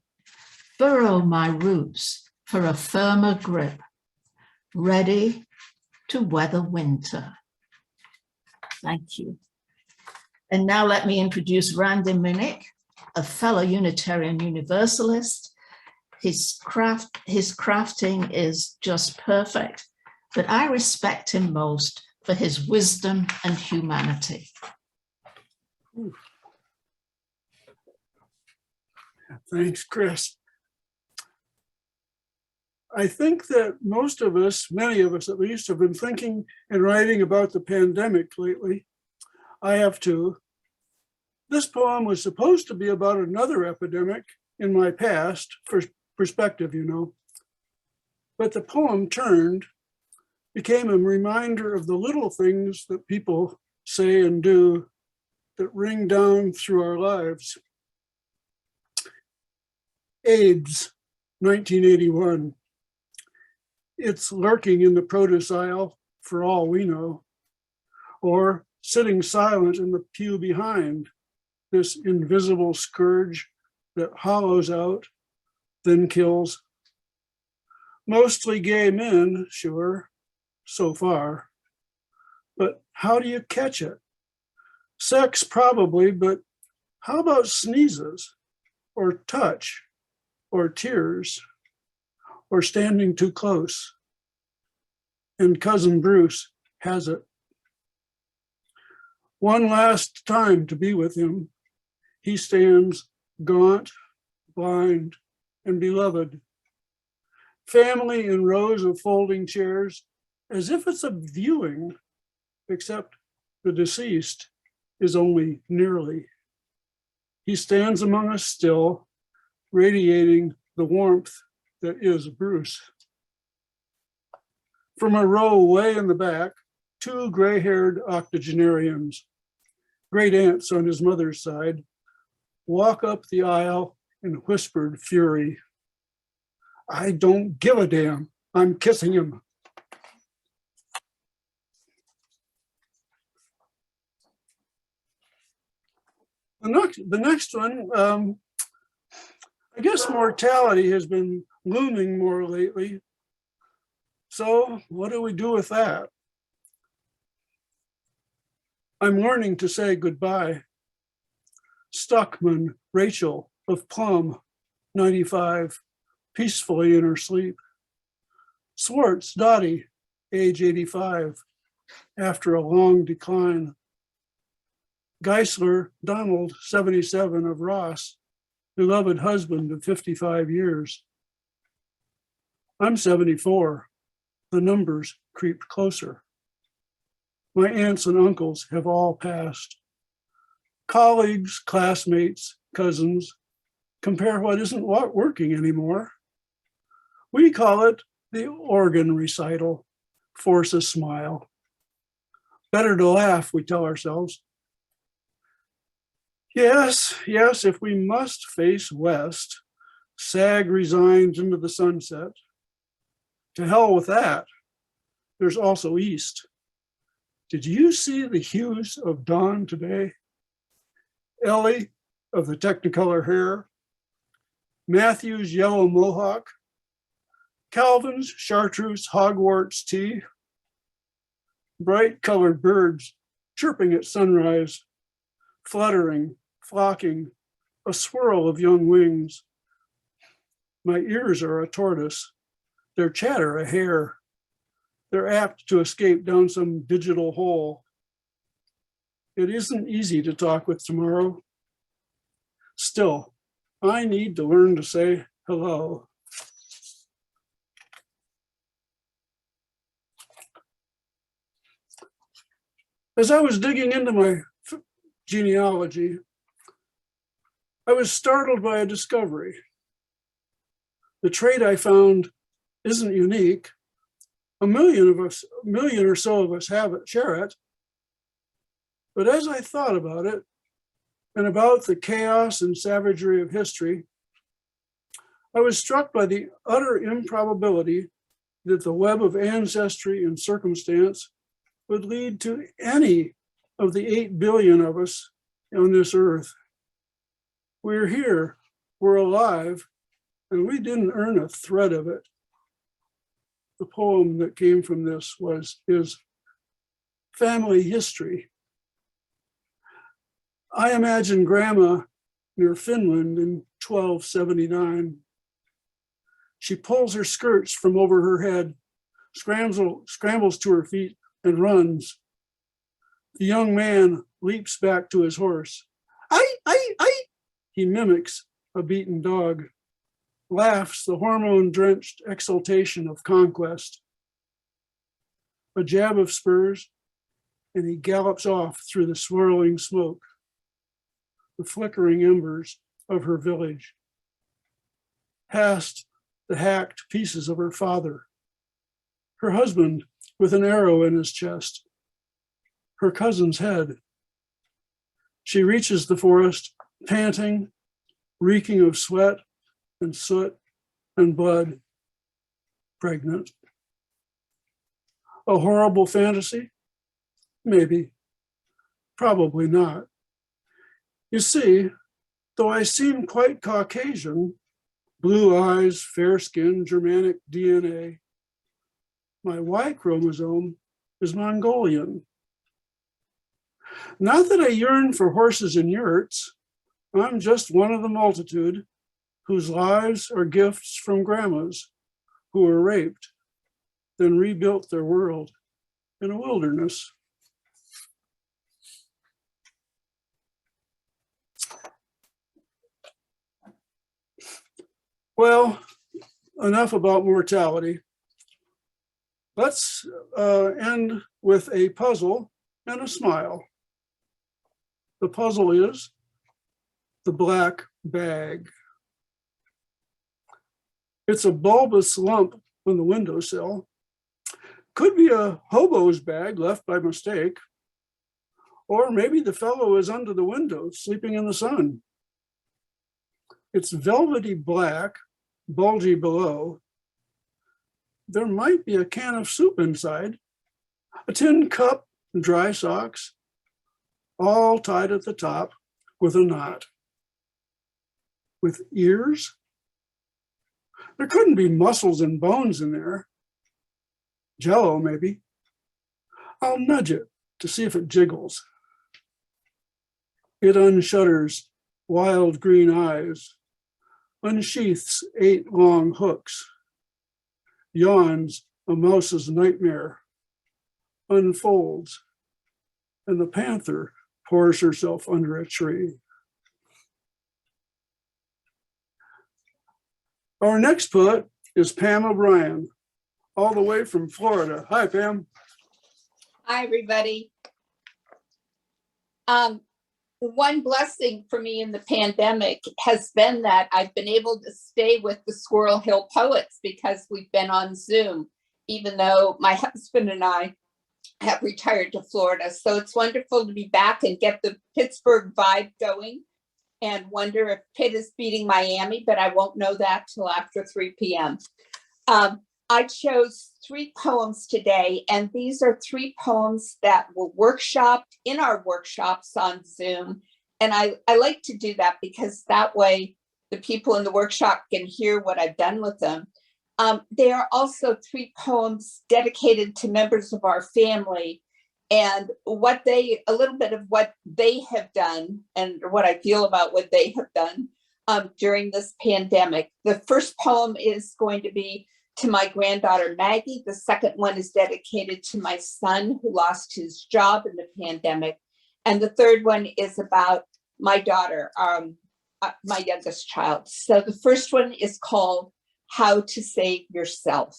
[SPEAKER 5] burrow my roots for a firmer grip, ready to weather winter. Thank you. And now let me introduce Randy Minnich, a fellow Unitarian Universalist. His crafting is just perfect, but I respect him most for his wisdom and humanity.
[SPEAKER 6] Thanks, Chris. I think that most of us, many of us at least, have been thinking and writing about the pandemic lately. I have too. This poem was supposed to be about another epidemic in my past, for perspective, you know. But the poem became a reminder of the little things that people say and do that ring down through our lives. AIDS, 1981. It's lurking in the produce aisle for all we know, or sitting silent in the pew behind, this invisible scourge that hollows out, then kills. Mostly gay men, sure, so far. But how do you catch it? Sex probably, but how about sneezes, or touch, or tears, or standing too close? And Cousin Bruce has it. One last time to be with him, he stands gaunt, blind, and beloved. Family in rows of folding chairs, as if it's a viewing, except the deceased is only nearly. He stands among us still, radiating the warmth that is Bruce. From a row way in the back, two gray-haired octogenarians, great aunts on his mother's side, walk up the aisle in whispered fury. I don't give a damn, I'm kissing him. The next one, I guess mortality has been looming more lately. So what do we do with that? I'm learning to say goodbye. Stuckman, Rachel of Plum, 95, peacefully in her sleep. Swartz, Dottie, age 85, after a long decline. Geisler, Donald, 77, of Ross, beloved husband of 55 years. I'm 74. The numbers creep closer. My aunts and uncles have all passed. Colleagues, classmates, cousins, compare what isn't working anymore. We call it the organ recital. Force a smile. Better to laugh, we tell ourselves. Yes, yes, if we must face west, sag resigns into the sunset. To hell with that. There's also east. Did you see the hues of dawn today? Ellie of the Technicolor hair, Matthew's yellow mohawk, Calvin's chartreuse Hogwarts tea, bright colored birds chirping at sunrise, fluttering, flocking, a swirl of young wings. My ears are a tortoise, their chatter a hare. They're apt to escape down some digital hole. It isn't easy to talk with tomorrow. Still, I need to learn to say hello. As I was digging into my genealogy, I was startled by a discovery. The trait I found isn't unique. A million or so of us share it. But as I thought about it, and about the chaos and savagery of history, I was struck by the utter improbability that the web of ancestry and circumstance would lead to any of the 8 billion of us on this earth. We're here, we're alive, and we didn't earn a thread of it. The poem that came from this is family history. I imagine Grandma near Finland in 1279. She pulls her skirts from over her head, scrambles to her feet, and runs. The young man leaps back to his horse. Ay! He mimics a beaten dog, laughs the hormone-drenched exultation of conquest. A jab of spurs, and he gallops off through the swirling smoke, the flickering embers of her village, past the hacked pieces of her father, her husband with an arrow in his chest, her cousin's head. She reaches the forest, panting, reeking of sweat and soot and blood, pregnant. A horrible fantasy? Maybe. Probably not. You see, though I seem quite Caucasian, blue eyes, fair skin, Germanic DNA, my Y chromosome is Mongolian. Not that I yearn for horses and yurts. I'm just one of the multitude whose lives are gifts from grandmas who were raped, then rebuilt their world in a wilderness. Well, enough about mortality. Let's end with a puzzle and a smile. The puzzle is the black bag. It's a bulbous lump on the windowsill. Could be a hobo's bag left by mistake. Or maybe the fellow is under the window, sleeping in the sun. It's velvety black, bulgy below. There might be a can of soup inside, a tin cup, and dry socks, all tied at the top with a knot. With ears? There couldn't be muscles and bones in there. Jello, maybe. I'll nudge it to see if it jiggles. It unshutters wild green eyes, unsheaths 8 long hooks, yawns a mouse's nightmare, unfolds, and the panther pours herself under a tree. Our next poet is Pam O'Brien, all the way from Florida. Hi, Pam.
[SPEAKER 7] Hi, everybody. one blessing for me in the pandemic has been that I've been able to stay with the Squirrel Hill Poets because we've been on Zoom, even though my husband and I have retired to Florida. So it's wonderful to be back and get the Pittsburgh vibe going, and wonder if Pitt is beating Miami, but I won't know that till after 3 p.m. I chose 3 poems today, and these are 3 poems that were workshopped in our workshops on Zoom. And I like to do that because that way the people in the workshop can hear what I've done with them. They are also 3 poems dedicated to members of our family, and a little bit of what they have done and what I feel about what they have done during this pandemic. The first poem is going to be to my granddaughter, Maggie. The second one is dedicated to my son who lost his job in the pandemic. And the third one is about my daughter, my youngest child. So the first one is called How to Save Yourself.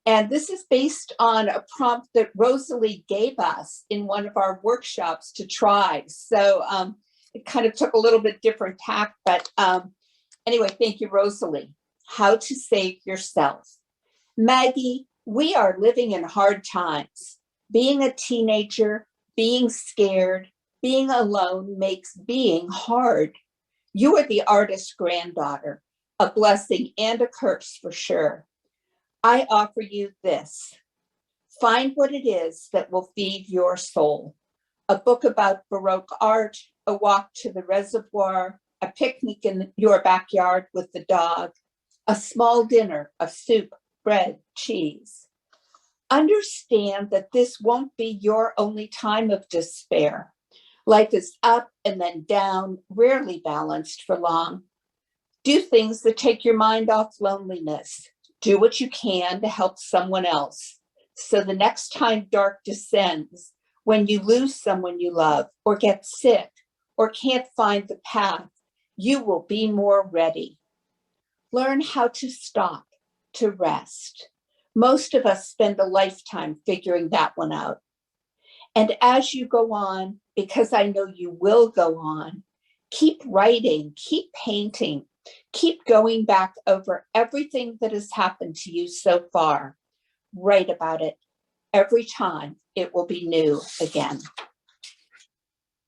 [SPEAKER 7] And this is based on a prompt that Rosalie gave us in one of our workshops to try. So it kind of took a little bit different tack, but anyway, thank you, Rosalie. How to Save Yourself. Maggie, we are living in hard times. Being a teenager, being scared, being alone makes being hard. You are the artist's granddaughter, a blessing and a curse for sure. I offer you this. Find what it is that will feed your soul. A book about Baroque art, a walk to the reservoir, a picnic in your backyard with the dog, a small dinner of soup, bread, cheese. Understand that this won't be your only time of despair. Life is up and then down, rarely balanced for long. Do things that take your mind off loneliness. Do what you can to help someone else. So the next time dark descends, when you lose someone you love, or get sick, or can't find the path, you will be more ready. Learn how to stop, to rest. Most of us spend a lifetime figuring that one out. And as you go on, because I know you will go on, keep writing, keep painting, keep going back over everything that has happened to you so far. Write about it. Every time it will be new again.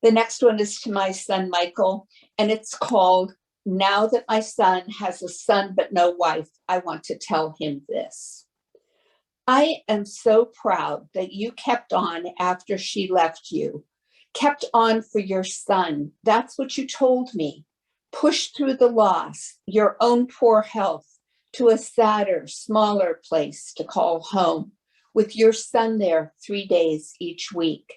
[SPEAKER 7] The next one is to my son, Michael, and it's called Now That My Son Has a Son But No Wife, I Want to Tell Him This. I am so proud that you kept on after she left you, kept on for your son. That's what you told me. Push through the loss, your own poor health, to a sadder, smaller place to call home, with your son there 3 days each week.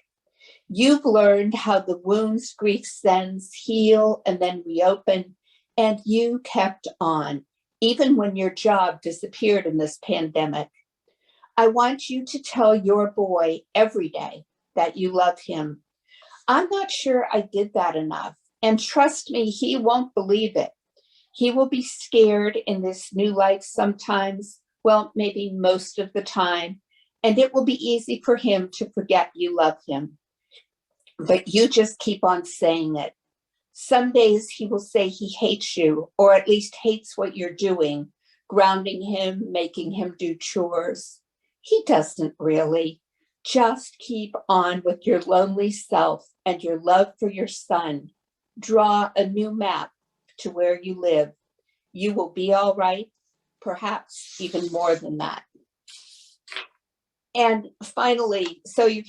[SPEAKER 7] You've learned how the wounds grief sends heal and then reopen, and you kept on, even when your job disappeared in this pandemic. I want you to tell your boy every day that you love him. I'm not sure I did that enough, and trust me, he won't believe it. He will be scared in this new life sometimes, well, maybe most of the time, and it will be easy for him to forget you love him. But you just keep on saying it. Some days he will say he hates you, or at least hates what you're doing, grounding him, making him do chores. He doesn't really. Just keep on with your lonely self and your love for your son. Draw a new map to where you live. You will be all right, perhaps even more than that. And finally, so you've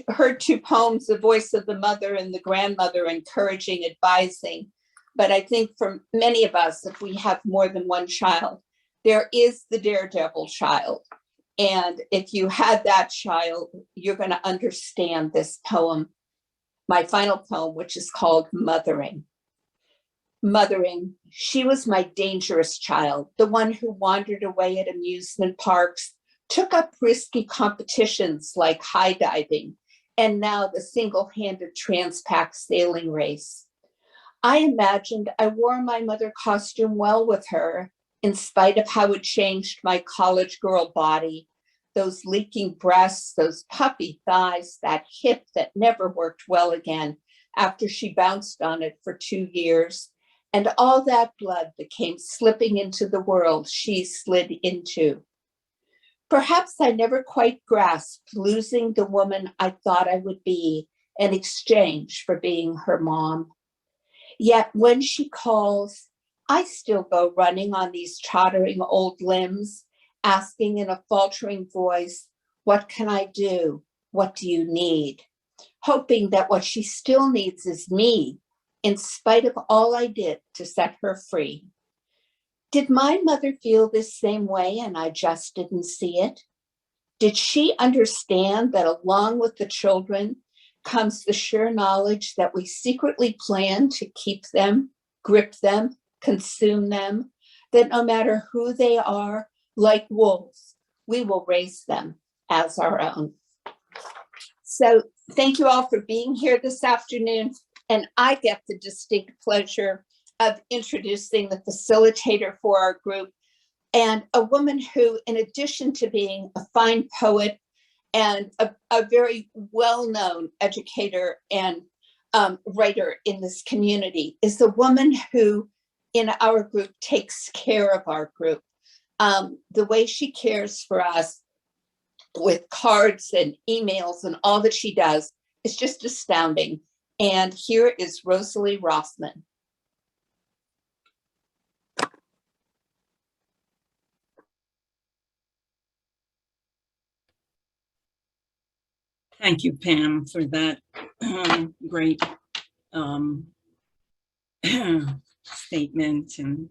[SPEAKER 7] heard 2 poems, the voice of the mother and the grandmother, encouraging, advising. But I think for many of us, if we have more than one child, there is the daredevil child. And if you had that child, you're going to understand this poem, my final poem, which is called Mothering. Mothering, she was my dangerous child, the one who wandered away at amusement parks, took up risky competitions like high diving, and now the single-handed Transpac sailing race. I imagined I wore my mother costume well with her, in spite of how it changed my college girl body, those leaking breasts, those puffy thighs, that hip that never worked well again, after she bounced on it for 2 years, and all that blood that came slipping into the world she slid into. Perhaps I never quite grasped losing the woman I thought I would be in exchange for being her mom. Yet when she calls, I still go running on these tottering old limbs, asking in a faltering voice, what can I do? What do you need? Hoping that what she still needs is me, in spite of all I did to set her free. Did my mother feel this same way and I just didn't see it? Did she understand that along with the children comes the sure knowledge that we secretly plan to keep them, grip them, consume them, that no matter who they are, like wolves, we will raise them as our own? So thank you all for being here this afternoon. And I get the distinct pleasure of introducing the facilitator for our group, and a woman who, in addition to being a fine poet and a very well-known educator and writer in this community, is the woman who in our group takes care of our group. The way she cares for us with cards and emails and all that she does is just astounding. And here is Rosalie Rossman.
[SPEAKER 1] Thank you, Pam, for that great statement and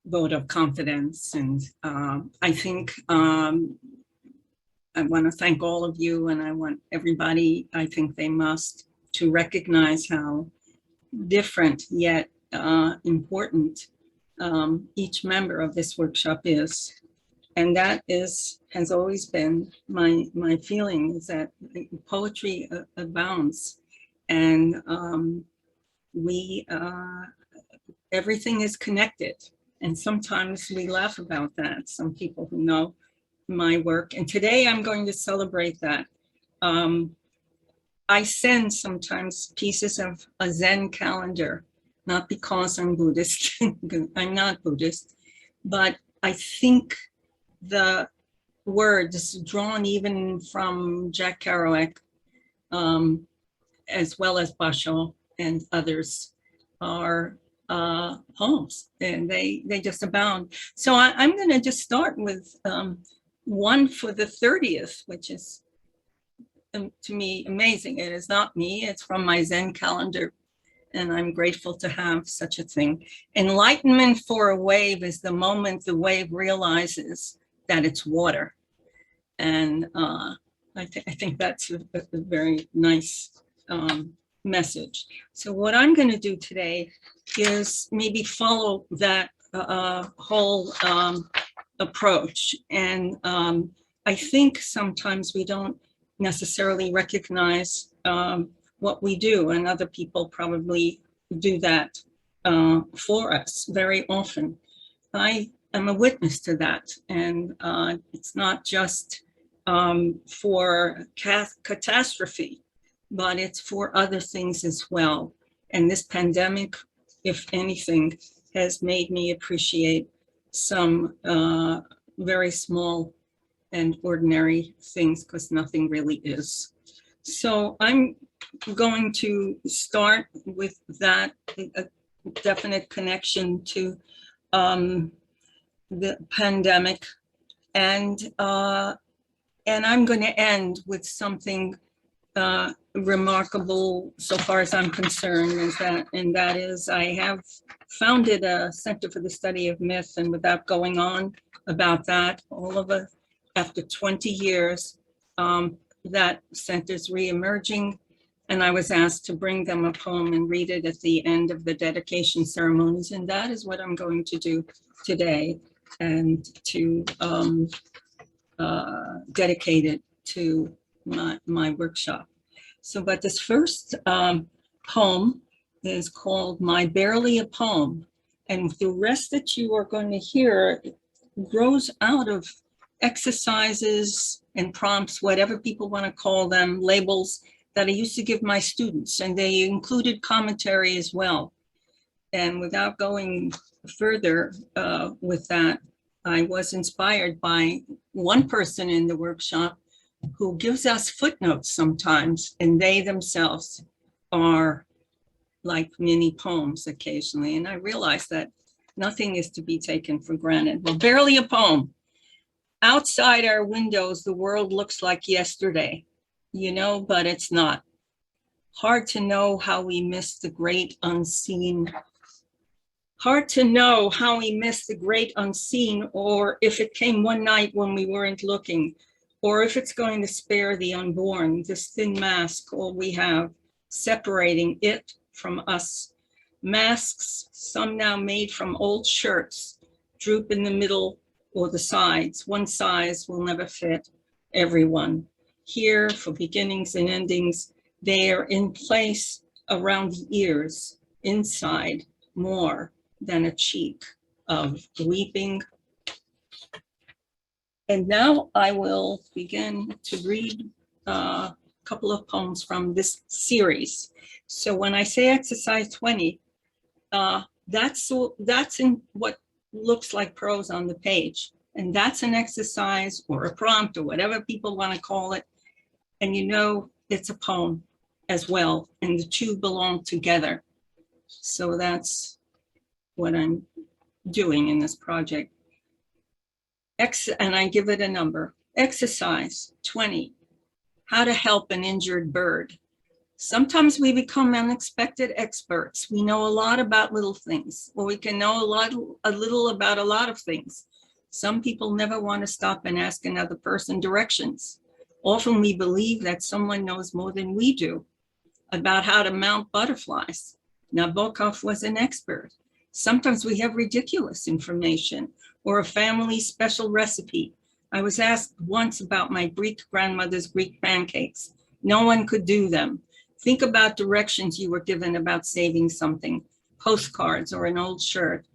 [SPEAKER 1] vote of confidence. And I think I want to thank all of you, and I want everybody, I think they must, to recognize how different yet important each member of this workshop is. And that has always been my feeling, is that poetry abounds, and everything is connected. And sometimes we laugh about that, some people who know my work. And today I'm going to celebrate that. I send sometimes pieces of a Zen calendar, not because I'm Buddhist, I'm not Buddhist, but I think the words drawn even from Jack Kerouac, as well as Basho and others, are poems, and they just abound. So I'm going to just start with one for the 30th, which is to me amazing. It is not me, it's from my Zen calendar, and I'm grateful to have such a thing. Enlightenment for a wave is the moment the wave realizes that it's water. And I think that's a very nice message. So what I'm going to do today is maybe follow that whole approach. And I think sometimes we don't necessarily recognize what we do, and other people probably do that for us very often. I am a witness to that, and it's not just for catastrophe, but it's for other things as well. And this pandemic, if anything, has made me appreciate some very small and ordinary things, because nothing really is. So I'm going to start with that, a definite connection to the pandemic, and I'm going to end with something remarkable so far as I'm concerned, and that is I have founded a Center for the Study of Myth, and without going on about that, all of us, after 20 years, that center's re-emerging, and I was asked to bring them a poem and read it at the end of the dedication ceremonies, and that is what I'm going to do today, and to dedicate it to my workshop. So, but this first poem is called My Barely a Poem, and the rest that you are going to hear grows out of exercises and prompts, whatever people want to call them, labels that I used to give my students, and they included commentary as well. And without going further with that, I was inspired by one person in the workshop who gives us footnotes sometimes, and they themselves are like mini poems occasionally. And I realized that nothing is to be taken for granted. Well, barely a poem. Outside our windows, the world looks like yesterday, you know, but it's not. Hard to know how we miss the great unseen. Hard to know how we missed the great unseen, or if it came one night when we weren't looking, or if it's going to spare the unborn, this thin mask, all we have, separating it from us. Masks, some now made from old shirts, droop in the middle or the sides. One size will never fit everyone. Here, for beginnings and endings, they are in place around the ears, inside, more than a cheek of weeping. And now I will begin to read a couple of poems from this series. So when I say exercise 20, that's in what looks like prose on the page. And that's an exercise or a prompt or whatever people want to call it. And you know, it's a poem as well, and the two belong together. So that's what I'm doing in this project. And I give it a number. Exercise 20, how to help an injured bird. Sometimes we become unexpected experts. We know a lot about little things, or we can know a little about a lot of things. Some people never want to stop and ask another person directions. Often we believe that someone knows more than we do about how to mount butterflies. Nabokov was an expert. Sometimes we have ridiculous information or a family special recipe. I was asked once about my Greek grandmother's Greek pancakes. No one could do them. Think about directions you were given about saving something, postcards or an old shirt.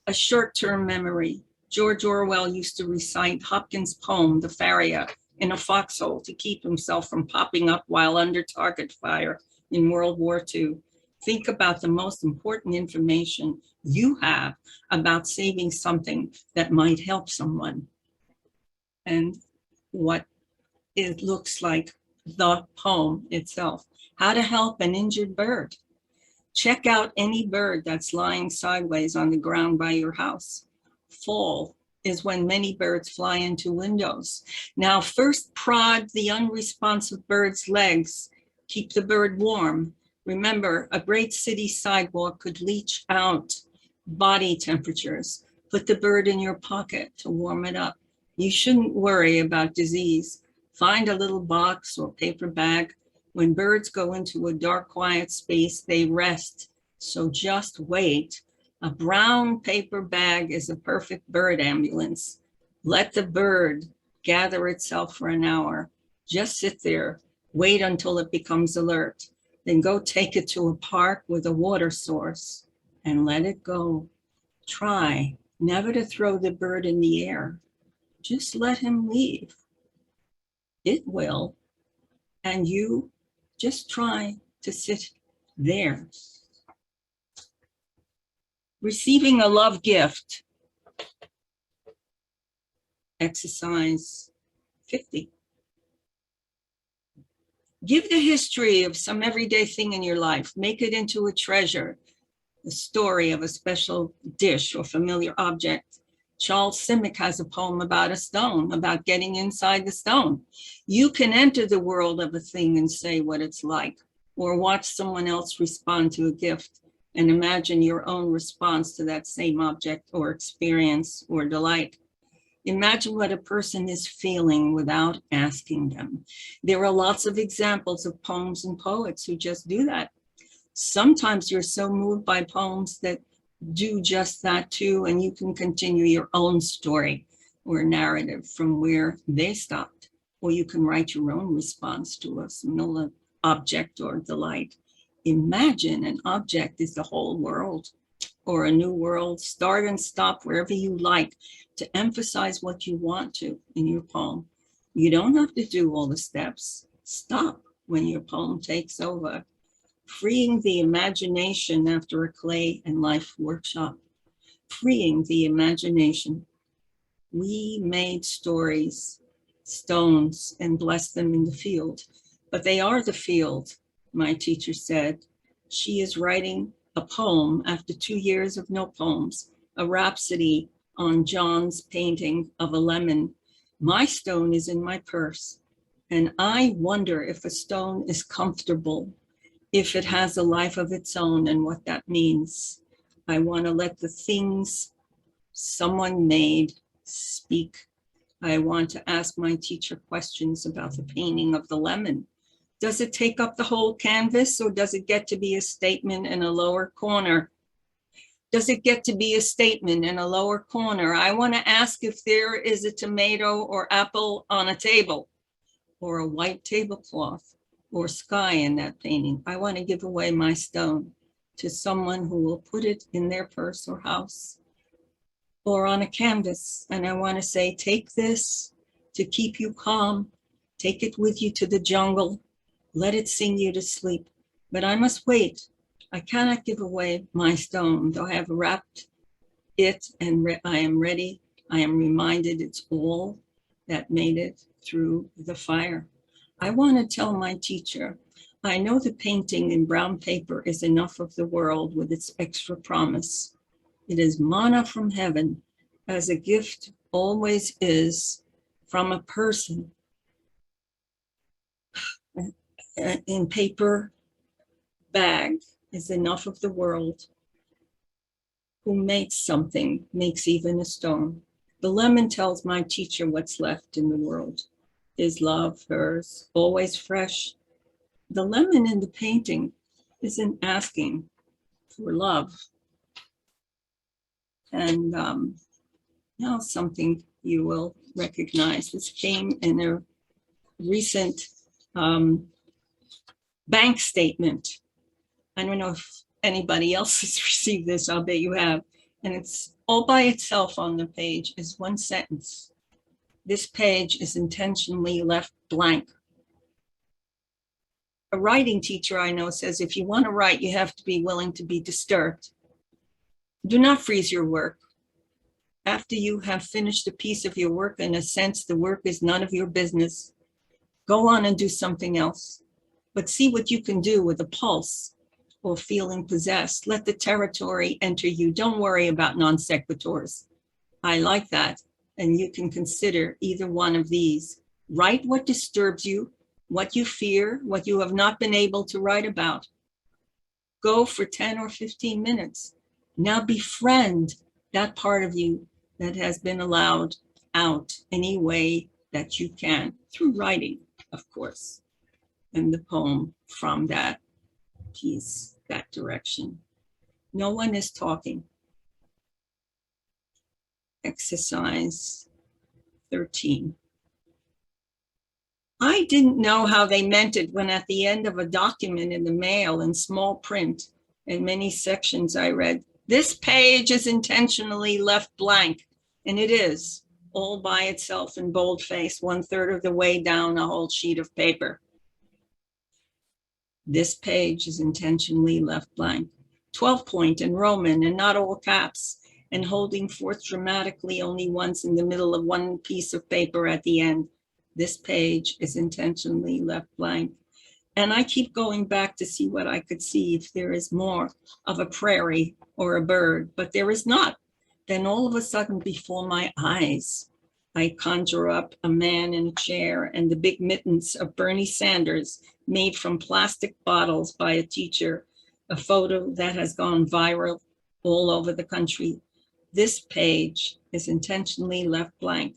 [SPEAKER 1] A short-term memory. George Orwell used to recite Hopkins' poem, The Farrier, in a foxhole to keep himself from popping up while under target fire in World War II. Think about the most important information you have about saving something that might help someone. And what it looks like the poem itself. How to help an injured bird. Check out any bird that's lying sideways on the ground by your house. Fall is when many birds fly into windows. Now, first prod the unresponsive bird's legs. Keep the bird warm. Remember, a great city sidewalk could leach out body temperatures. Put the bird in your pocket to warm it up. You shouldn't worry about disease. Find a little box or paper bag. When birds go into a dark, quiet space, they rest. So just wait. A brown paper bag is a perfect bird ambulance. Let the bird gather itself for an hour. Just sit there. Wait until it becomes alert. Then go take it to a park with a water source and let it go. Try never to throw the bird in the air. Just let him leave. It will. And you just try to sit there. Receiving a love gift. Exercise 50. Give the history of some everyday thing in your life. Make it into a treasure, the story of a special dish or familiar object. Charles Simic has a poem about a stone, about getting inside the stone. You can enter the world of a thing and say what it's like, or watch someone else respond to a gift and imagine your own response to that same object or experience or delight. Imagine what a person is feeling without asking them. There are lots of examples of poems and poets who just do that. Sometimes you're so moved by poems that do just that too, and you can continue your own story or narrative from where they stopped, or you can write your own response to a similar object or delight. Imagine an object is the whole world or a new world. Start and stop wherever you like to emphasize what you want to in your poem. You don't have to do all the steps. Stop when your poem takes over. Freeing the imagination after a clay and life workshop. Freeing the imagination. We made stories, stones, and blessed them in the field. But they are the field, my teacher said. She is writing a poem after 2 years of no poems, a rhapsody on John's painting of a lemon. My stone is in my purse, and I wonder if a stone is comfortable, if it has a life of its own, and what that means. I want to let the things someone made speak. I want to ask my teacher questions about the painting of the lemon. Does it take up the whole canvas, or does it get to be a statement in a lower corner? Does it get to be a statement in a lower corner? I want to ask if there is a tomato or apple on a table, or a white tablecloth, or sky in that painting. I want to give away my stone to someone who will put it in their purse or house, or on a canvas. And I want to say, take this to keep you calm. Take it with you to the jungle. Let it sing you to sleep. But I must wait. I cannot give away my stone, though I have wrapped it and I am ready. I am reminded it's all that made it through the fire. I want to tell my teacher, I know the painting in brown paper is enough of the world with its extra promise. It is manna from heaven, as a gift always is from a person in paper bag is enough of the world. Who makes something, makes even a stone. The lemon tells my teacher what's left in the world. His love, hers, always fresh. The lemon in the painting isn't asking for love. And now something you will recognize. This came in a recent bank statement. I don't know if anybody else has received this, I'll bet you have. And it's all by itself on the page is one sentence. This page is intentionally left blank. A writing teacher I know says, if you want to write, you have to be willing to be disturbed. Do not freeze your work. After you have finished a piece of your work, in a sense, the work is none of your business. Go on and do something else, but see what you can do with a pulse or feeling possessed. Let the territory enter you. Don't worry about non sequiturs. I like that. And you can consider either one of these. Write what disturbs you, what you fear, what you have not been able to write about. Go for 10 or 15 minutes. Now befriend that part of you that has been allowed out any way that you can, through writing, of course. And the poem from that piece, that direction. No one is talking. Exercise 13. I didn't know how they meant it when at the end of a document in the mail in small print, in many sections I read, this page is intentionally left blank. And it is, all by itself in boldface, 1/3 of the way down a whole sheet of paper. This page is intentionally left blank. 12-point in Roman and not all caps, and holding forth dramatically only once in the middle of one piece of paper at the end. This page is intentionally left blank. And I keep going back to see what I could see, if there is more of a prairie or a bird, but there is not. Then all of a sudden before my eyes, I conjure up a man in a chair and the big mittens of Bernie Sanders made from plastic bottles by a teacher, a photo that has gone viral all over the country. This page is intentionally left blank,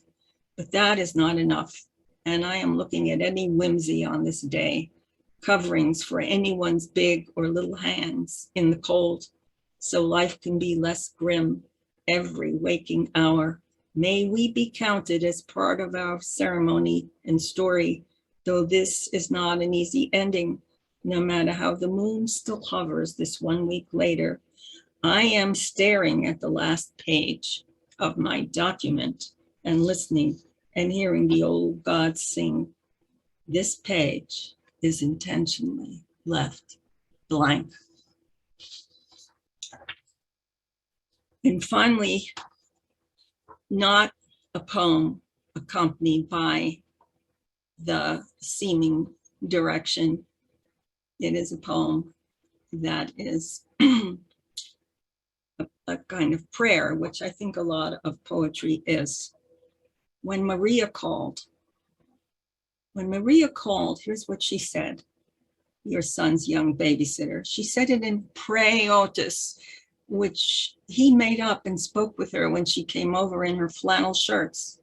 [SPEAKER 1] but that is not enough. And I am looking at any whimsy on this day, coverings for anyone's big or little hands in the cold, so life can be less grim every waking hour. May we be counted as part of our ceremony and story, though this is not an easy ending, no matter how the moon still hovers this 1 week later. I am staring at the last page of my document and listening and hearing the old gods sing. This page is intentionally left blank. And finally, not a poem accompanied by the seeming direction. It is a poem that is a kind of prayer, which I think a lot of poetry is. When Maria called, here's what she said, your son's young babysitter. She said it in Praeotis, which he made up and spoke with her when she came over in her flannel shirts.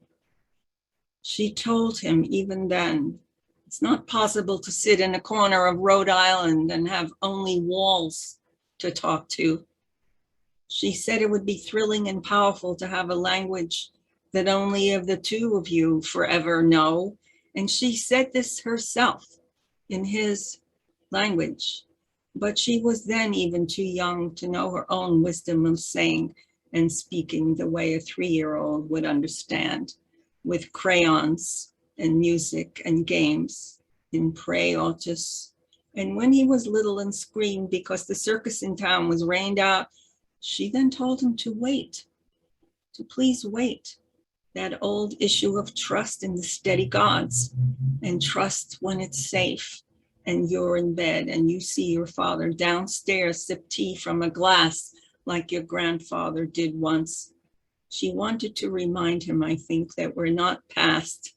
[SPEAKER 1] She told him even then, it's not possible to sit in a corner of Rhode Island and have only walls to talk to. She said it would be thrilling and powerful to have a language that only of the two of you forever know. And she said this herself in his language, but she was then even too young to know her own wisdom of saying and speaking the way a 3-year-old would understand, with crayons and music and games in Praeotis. And when he was little and screamed because the circus in town was rained out, she then told him to wait, to please wait. That old issue of trust in the steady gods, and trust when it's safe and you're in bed and you see your father downstairs sip tea from a glass like your grandfather did once. She wanted to remind him, I think, that we're not past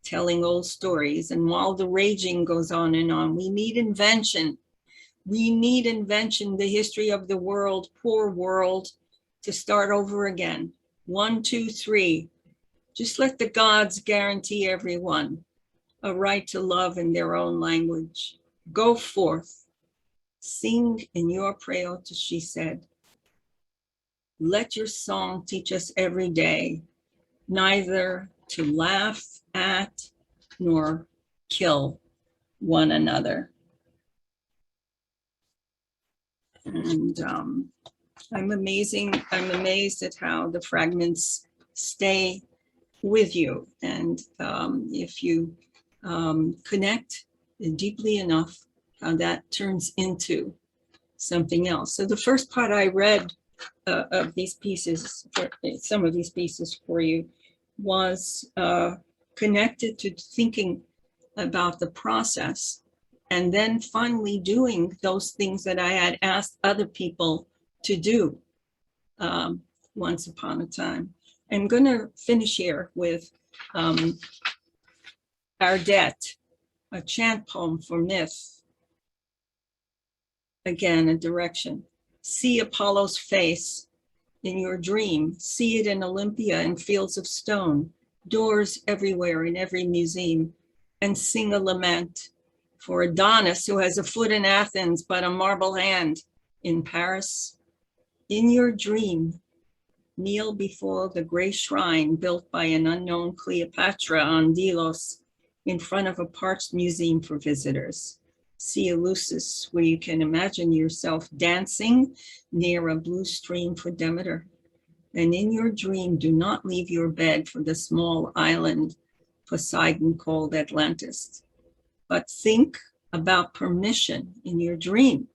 [SPEAKER 1] telling old stories. And while the raging goes on and on, we need invention. We need invention, the history of the world, poor world, to start over again. 1, 2, 3. Just let the gods guarantee everyone a right to love in their own language. Go forth, sing in your Praeotis, she said. Let your song teach us every day, neither to laugh at nor kill one another. And I'm amazed at how the fragments stay with you. And if you connect deeply enough, that turns into something else. So the first part I read of these pieces, some of these pieces for you, was connected to thinking about the process and then finally doing those things that I had asked other people to do once upon a time. I'm going to finish here with Ardette, a chant poem for myth. Again, a direction. See Apollo's face in your dream. See it in Olympia in fields of stone, doors everywhere in every museum, and sing a lament for Adonis, who has a foot in Athens but a marble hand in Paris. In your dream, kneel before the gray shrine built by an unknown Cleopatra on Delos in front of a parched museum for visitors. See Eleusis, where you can imagine yourself dancing near a blue stream for Demeter. And in your dream, do not leave your bed for the small island Poseidon called Atlantis, but think about permission in your dream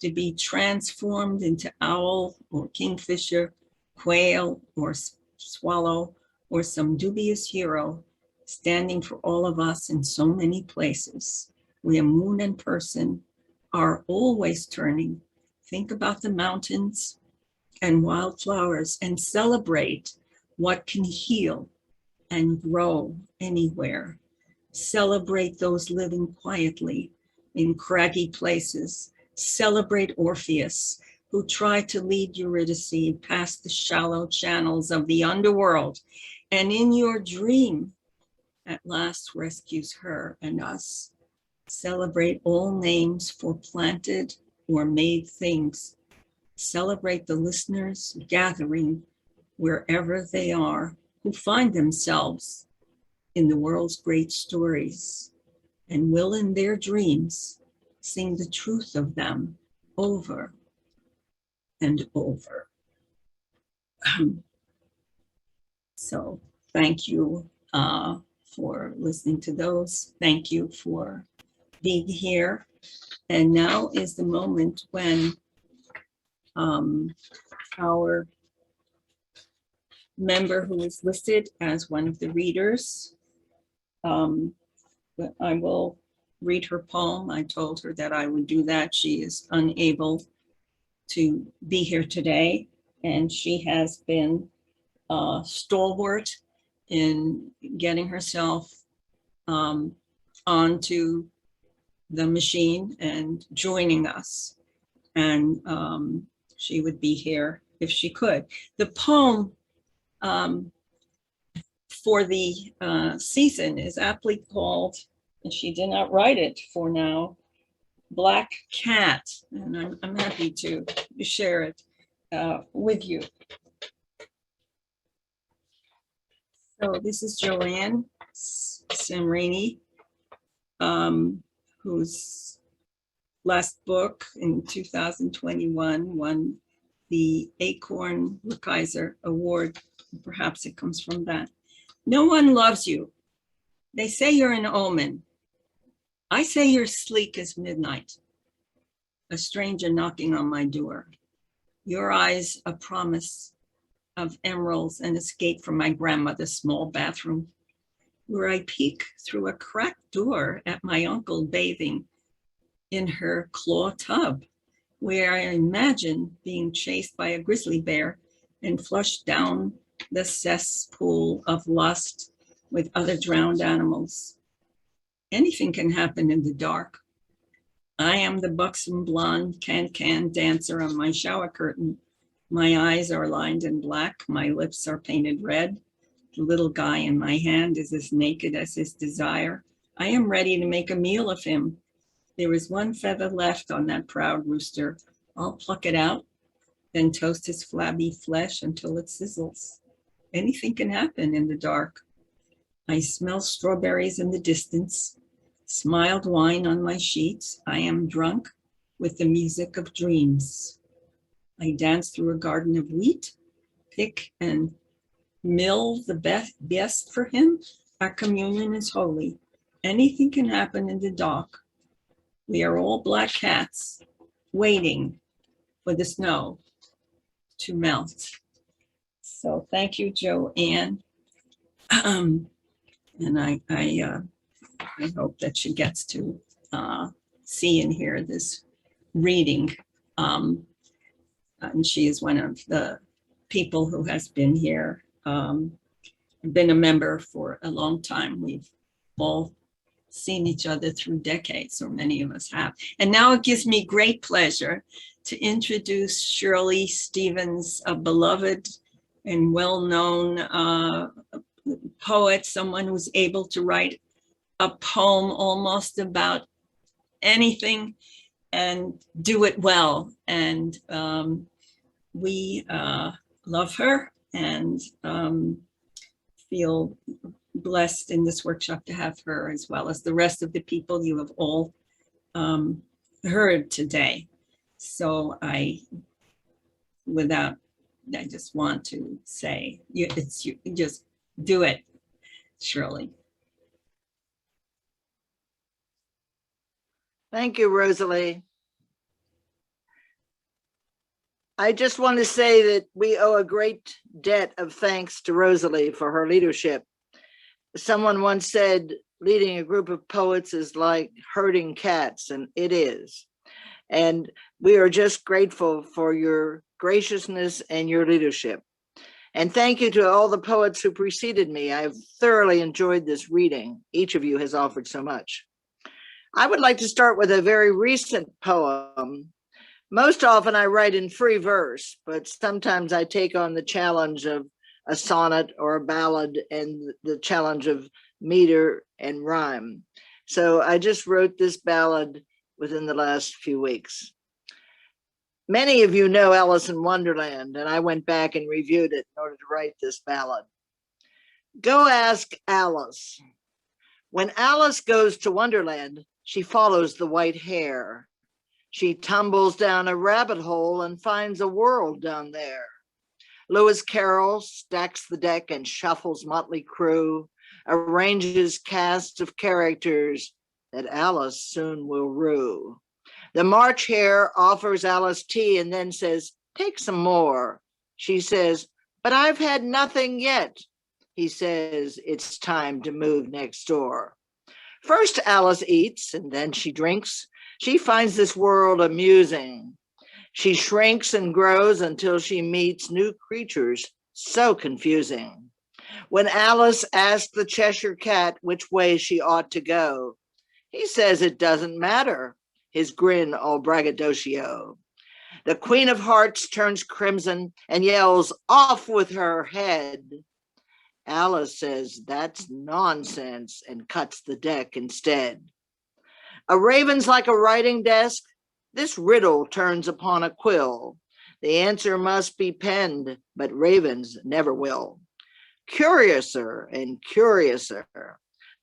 [SPEAKER 1] to be transformed into owl or kingfisher, quail or swallow, or some dubious hero standing for all of us in so many places where moon and person are always turning. Think about the mountains and wildflowers and celebrate what can heal and grow anywhere. Celebrate those living quietly in craggy places. Celebrate Orpheus, who tried to lead Eurydice past the shallow channels of the underworld, and in your dream, at last rescues her and us. Celebrate all names for planted or made things. Celebrate the listeners gathering wherever they are, who find themselves in the world's great stories and will in their dreams sing the truth of them over and over. So thank you for listening to those. Thank you for being here. And now is the moment when our member who is listed as one of the readers, but I will read her poem. I told her that I would do that. She is unable to be here today, and she has been stalwart in getting herself onto the machine and joining us. And she would be here if she could. The poem for the season is aptly called, and she did not write it for now, Black Cat. And I'm happy to share it with you. So this is Joanne Samraney, whose last book in 2021 won the Acorn Kaiser Award. Perhaps it comes from that. No one loves you. They say you're an omen. I say you're sleek as midnight, a stranger knocking on my door. Your eyes a promise of emeralds and escape from my grandmother's small bathroom, where I peek through a cracked door at my uncle bathing in her claw tub, where I imagine being chased by a grizzly bear and flushed down the cesspool of lust with other drowned animals. Anything can happen in the dark. I am the buxom blonde can-can dancer on my shower curtain. My eyes are lined in black. My lips are painted red. The little guy in my hand is as naked as his desire. I am ready to make a meal of him. There is one feather left on that proud rooster. I'll pluck it out, then toast his flabby flesh until it sizzles. Anything can happen in the dark. I smell strawberries in the distance, smiled wine on my sheets. I am drunk with the music of dreams. I dance through a garden of wheat, pick and mill the best for him. Our communion is holy. Anything can happen in the dark. We are all black cats waiting for the snow to melt. So thank you, Joanne. And I hope that she gets to see and hear this reading. And she is one of the people who has been here, been a member for a long time. We've all seen each other through decades, or many of us have. And now it gives me great pleasure to introduce Shirley Stevens, a beloved and well-known poet, someone who's able to write a poem almost about anything and do it well. And we love her and feel blessed in this workshop to have her, as well as the rest of the people you have all heard today. So I just want to say, you just do it, Shirley.
[SPEAKER 8] Thank you, Rosalie. I just want to say that we owe a great debt of thanks to Rosalie for her leadership. Someone once said, leading a group of poets is like herding cats, and it is. And we are just grateful for your graciousness and your leadership. And thank you to all the poets who preceded me. I've thoroughly enjoyed this reading. Each of you has offered so much. I would like to start with a very recent poem. Most often I write in free verse, but sometimes I take on the challenge of a sonnet or a ballad and the challenge of meter and rhyme. So I just wrote this ballad within the last few weeks. Many of you know Alice in Wonderland, and I went back and reviewed it in order to write this ballad. Go ask Alice. When Alice goes to Wonderland, she follows the white hare. She tumbles down a rabbit hole and finds a world down there. Lewis Carroll stacks the deck and shuffles motley crew, arranges casts of characters, that Alice soon will rue. The March hare offers Alice tea and then says, take some more. She says, but I've had nothing yet. He says, it's time to move next door. First Alice eats and then she drinks. She finds this world amusing. She shrinks and grows until she meets new creatures so confusing. When Alice asks the Cheshire Cat which way she ought to go, he says it doesn't matter, his grin all braggadocio. The Queen of Hearts turns crimson and yells, off with her head. Alice says that's nonsense and cuts the deck instead. A raven's like a writing desk. This riddle turns upon a quill. The answer must be penned, but ravens never will. Curiouser and curiouser,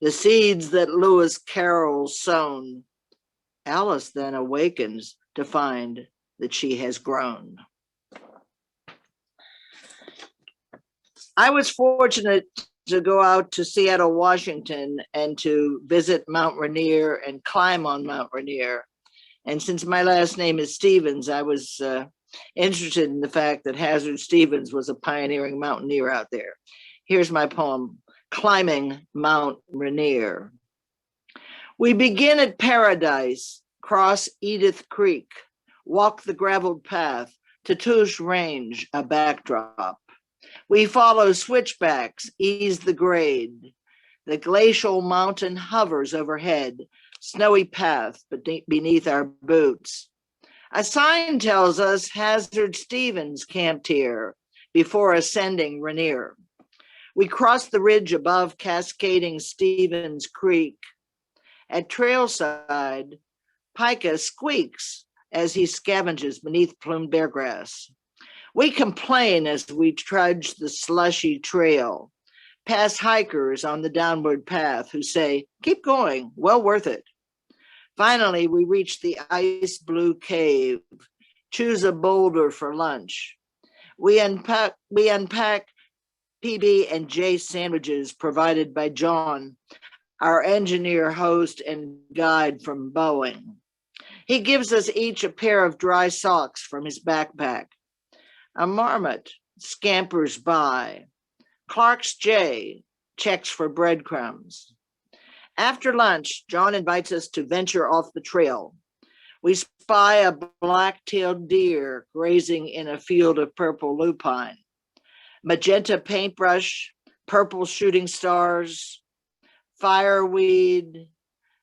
[SPEAKER 8] the seeds that Lewis Carroll's sown. Alice then awakens to find that she has grown. I was fortunate to go out to Seattle, Washington, and to visit Mount Rainier and climb on Mount Rainier. And since my last name is Stevens, I was interested in the fact that Hazard Stevens was a pioneering mountaineer out there. Here's my poem, Climbing Mount Rainier. We begin at Paradise, cross Edith Creek, walk the graveled path to Touche Range, a backdrop. We follow switchbacks, ease the grade. The glacial mountain hovers overhead, snowy path beneath our boots. A sign tells us Hazard Stevens camped here before ascending Rainier. We cross the ridge above cascading Stevens Creek. At trailside, Pika squeaks as he scavenges beneath plumed beargrass. We complain as we trudge the slushy trail, past hikers on the downward path who say, keep going, well worth it. Finally, we reach the ice blue cave, choose a boulder for lunch. We unpack PB and J sandwiches provided by John, our engineer, host, and guide from Boeing. He gives us each a pair of dry socks from his backpack. A marmot scampers by. Clark's J checks for breadcrumbs. After lunch, John invites us to venture off the trail. We spy a black-tailed deer grazing in a field of purple lupine. Magenta paintbrush, purple shooting stars, fireweed,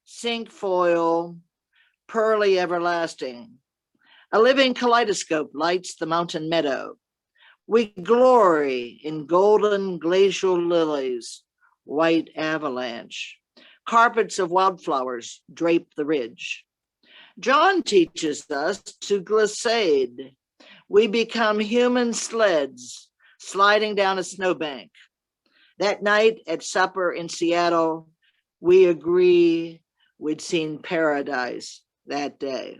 [SPEAKER 8] cinquefoil, pearly everlasting. A living kaleidoscope lights the mountain meadow. We glory in golden glacial lilies, white avalanche. Carpets of wildflowers drape the ridge. John teaches us to glissade. We become human sleds sliding down a snowbank. That night at supper in Seattle, we agree we'd seen paradise that day.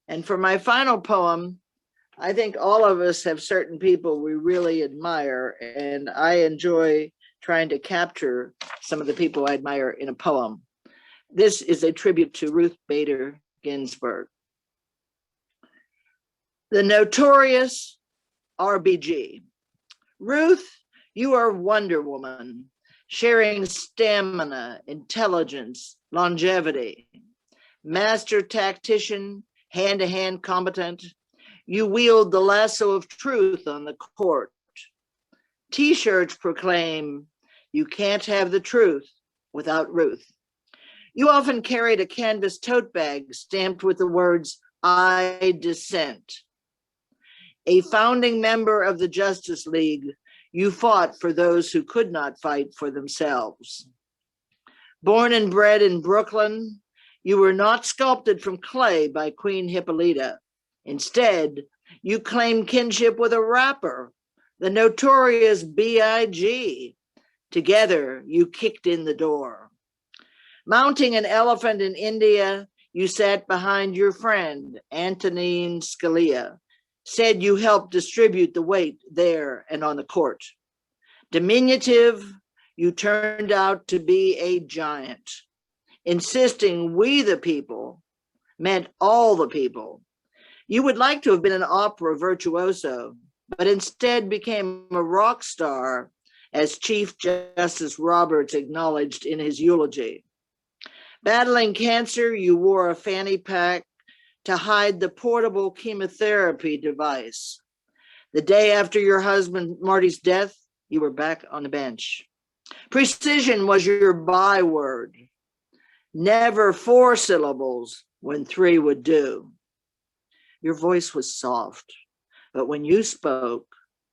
[SPEAKER 8] And for my final poem, I think all of us have certain people we really admire, and I enjoy trying to capture some of the people I admire in a poem. This is a tribute to Ruth Bader Ginsburg. The notorious RBG. Ruth, you are Wonder Woman, sharing stamina, intelligence, longevity. Master tactician, hand-to-hand combatant, you wield the lasso of truth on the court. T-shirts proclaim, you can't have the truth without Ruth. You often carried a canvas tote bag stamped with the words, I dissent. A founding member of the Justice League, you fought for those who could not fight for themselves. Born and bred in Brooklyn, you were not sculpted from clay by Queen Hippolyta. Instead, you claimed kinship with a rapper, the notorious B.I.G. Together, you kicked in the door. Mounting an elephant in India, you sat behind your friend, Antonin Scalia, said you helped distribute the weight there and on the court. Diminutive, you turned out to be a giant. insisting we the people meant all the people. You would like to have been an opera virtuoso, but instead became a rock star, as Chief Justice Roberts acknowledged in his eulogy. Battling cancer, you wore a fanny pack to hide the portable chemotherapy device. The day after your husband Marty's death, you were back on the bench. Precision was your byword. Never 4 syllables when 3 would do. Your voice was soft, but when you spoke,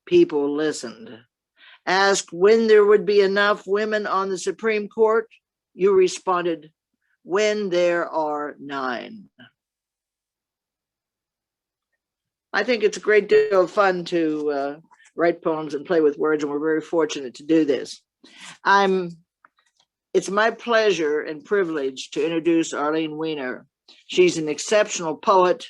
[SPEAKER 8] people listened. Asked when there would be enough women on the Supreme Court, you responded, when there are 9. I think it's a great deal of fun to write poems and play with words, and we're very fortunate to do this. It's my pleasure and privilege to introduce Arlene Weiner. She's an exceptional poet.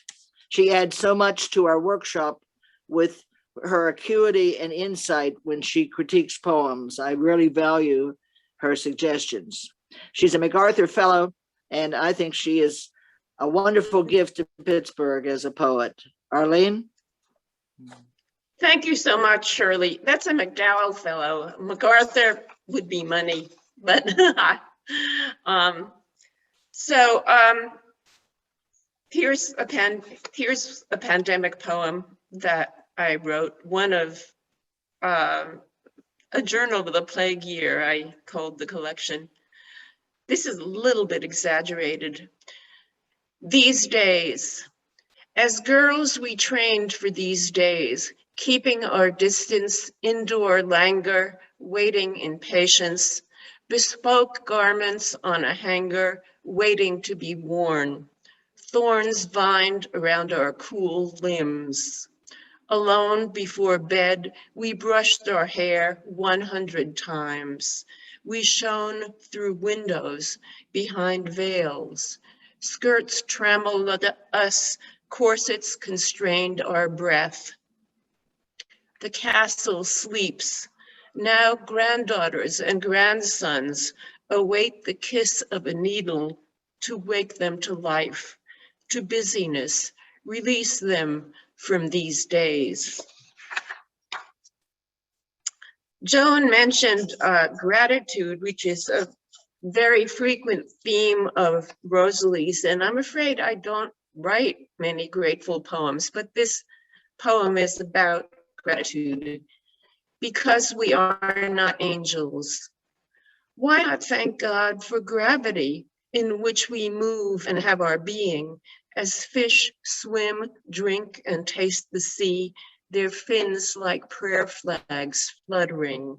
[SPEAKER 8] She adds so much to our workshop with her acuity and insight when she critiques poems. I really value her suggestions. She's a MacArthur Fellow, and I think she is a wonderful gift to Pittsburgh as a poet. Arlene?
[SPEAKER 9] Thank you so much, Shirley. That's a McDowell Fellow. MacArthur would be money, but here's a pandemic poem that I wrote, one of a journal of the plague year. I called the collection. This is a little bit exaggerated. These days, as girls we trained for these days, keeping our distance, indoor languor, waiting in patience, bespoke garments on a hanger, waiting to be worn. Thorns vined around our cool limbs. Alone before bed, we brushed our hair 100 times. We shone through windows behind veils. Skirts trammeled us, corsets constrained our breath. The castle sleeps. Now granddaughters and grandsons await the kiss of a needle to wake them to life, to busyness, release them from these days. Joan mentioned gratitude, which is a very frequent theme of Rosalie's, and I'm afraid I don't write many grateful poems, but this poem is about gratitude. Because we are not angels, why not thank God for gravity in which we move and have our being, as fish swim, drink, and taste the sea, their fins like prayer flags fluttering?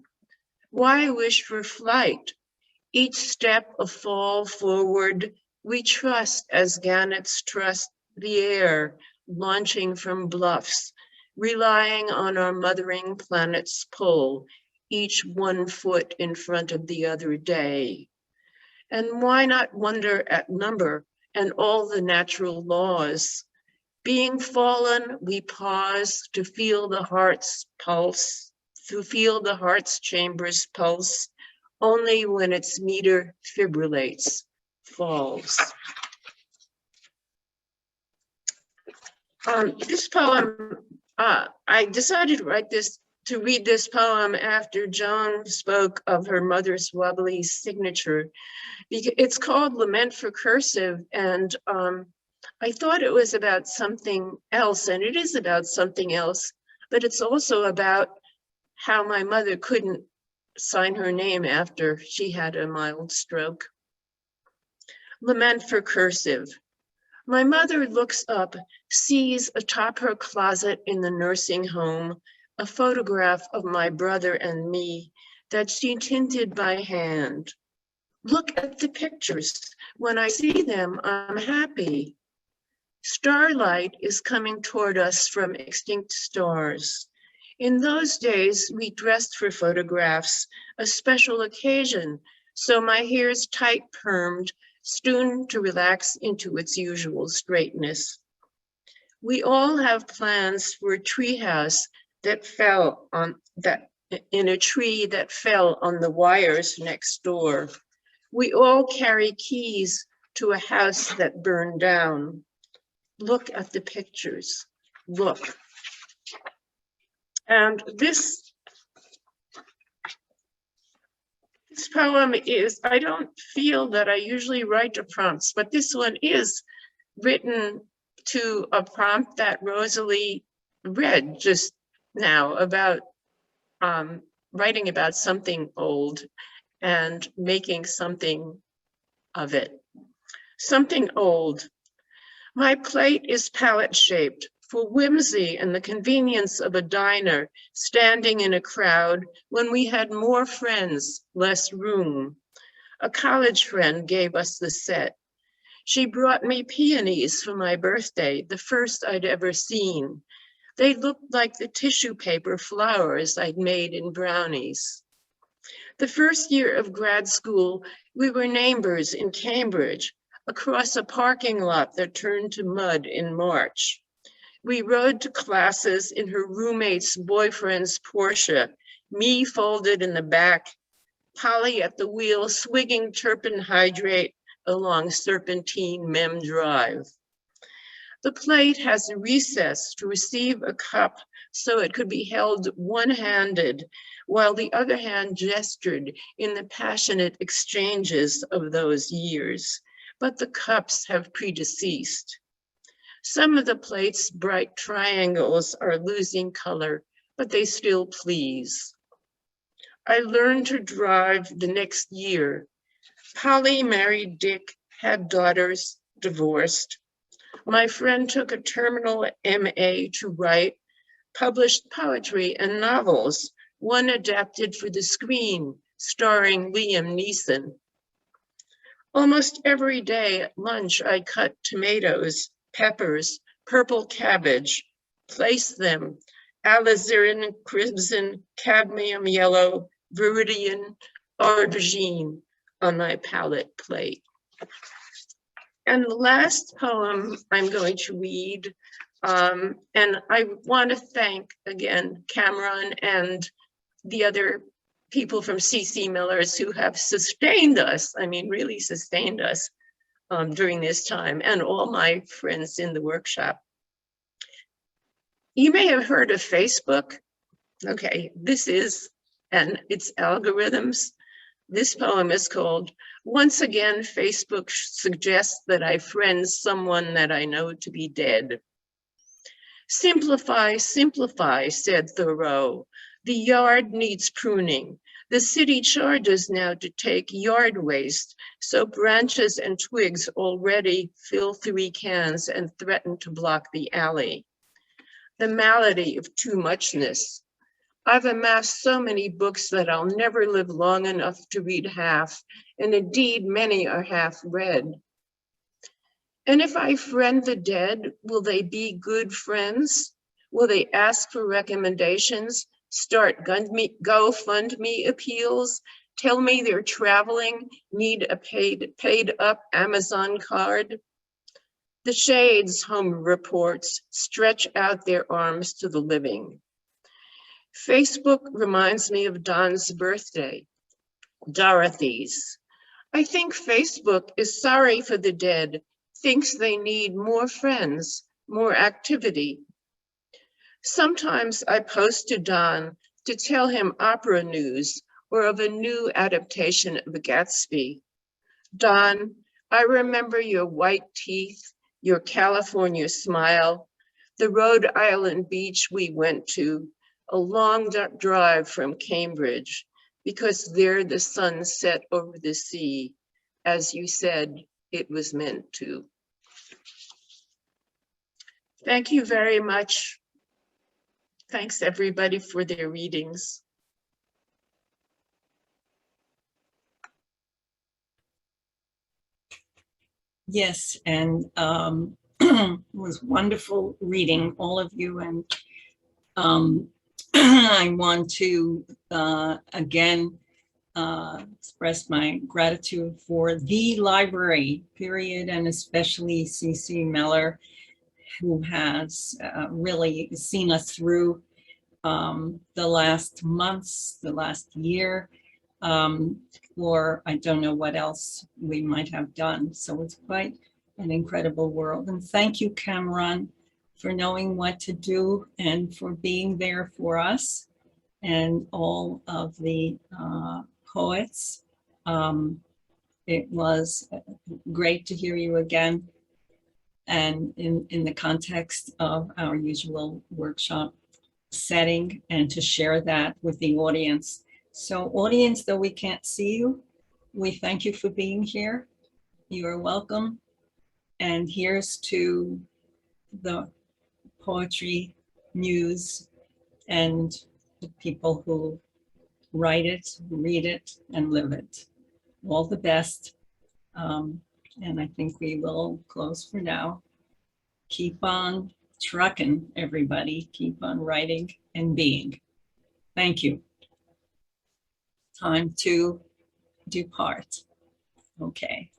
[SPEAKER 9] Why wish for flight? Each step a fall forward, we trust as gannets trust the air, launching from bluffs, relying on our mothering planet's pull, each 1 foot in front of the other day. And why not wonder at number and all the natural laws? Being fallen, we pause to feel the heart's pulse, to feel the heart's chamber's pulse, only when its meter fibrillates, falls. This poem, I decided to read this poem after Joan spoke of her mother's wobbly signature. It's called Lament for Cursive, and I thought it was about something else, and it is about something else, but it's also about how my mother couldn't sign her name after she had a mild stroke. Lament for Cursive. My mother looks up, sees atop her closet in the nursing home a photograph of my brother and me that she tinted by hand. Look at the pictures. When I see them, I'm happy. Starlight is coming toward us from extinct stars. In those days, we dressed for photographs, a special occasion, so my hair's tight permed, soon to relax into its usual straightness. We all have plans for a treehouse in a tree that fell on the wires next door. We all carry keys to a house that burned down. Look at the pictures. Look. And this poem is, I don't feel that I usually write to prompts, but this one is written to a prompt that Rosalie read just now about writing about something old and making something of it. Something old. My plate is palette-shaped for whimsy and the convenience of a diner standing in a crowd when we had more friends, less room. A college friend gave us the set. She brought me peonies for my birthday, the first I'd ever seen. They looked like the tissue paper flowers I'd made in brownies. The first year of grad school, we were neighbors in Cambridge, across a parking lot that turned to mud in March. We rode to classes in her roommate's boyfriend's Porsche, me folded in the back, Polly at the wheel, swigging turpentine hydrate along Serpentine Mem Drive. The plate has a recess to receive a cup so it could be held one-handed, while the other hand gestured in the passionate exchanges of those years. But the cups have predeceased. Some of the plate's bright triangles are losing color, but they still please. I learned to drive the next year. Polly married Dick, had daughters, divorced. My friend took a terminal MA to write, published poetry and novels, one adapted for the screen, starring Liam Neeson. Almost every day at lunch, I cut tomatoes, peppers, purple cabbage, place them, alizarin, crimson, cadmium yellow, viridian, aubergine on my palette plate. And the last poem I'm going to read, and I want to thank again Cameron and the other people from C.C. Miller's who have sustained us, I mean, really sustained us during this time, and all my friends in the workshop. You may have heard of Facebook. Okay, this is, and its algorithms. This poem is called, Once Again, Facebook Suggests That I Friend Someone That I Know to Be Dead. Simplify, simplify, said Thoreau. The yard needs pruning. The city charges now to take yard waste, so branches and twigs already fill 3 cans and threaten to block the alley. The malady of too muchness. I've amassed so many books that I'll never live long enough to read half, and indeed many are half read. And if I friend the dead, will they be good friends? Will they ask for recommendations, start GoFundMe appeals, tell me they're traveling, need a paid up Amazon card? The shades, Homer reports, stretch out their arms to the living. Facebook reminds me of Don's birthday, Dorothy's. I think Facebook is sorry for the dead, thinks they need more friends, more activity. Sometimes I post to Don to tell him opera news or of a new adaptation of Gatsby. Don, I remember your white teeth, your California smile, the Rhode Island beach we went to, a long drive from Cambridge, because there the sun set over the sea, as you said it was meant to. Thank you very much. Thanks everybody for their readings.
[SPEAKER 1] Yes, and it was wonderful reading all of you, and I want to again express my gratitude for the library, period, and especially C.C. Mellor, who has really seen us through the last months, the last year, or I don't know what else we might have done. So it's quite an incredible world. And thank you, Cameron, for knowing what to do and for being there for us and all of the poets. It was great to hear you again, and in the context of our usual workshop setting, and to share that with the audience. So audience, though we can't see you, we thank you for being here. You are welcome. And here's to the poetry news and the people who write it, read it, and live it. All the best. And I think we will close for now. Keep on trucking, everybody. Keep on writing and being. Thank you. Time to depart. Okay.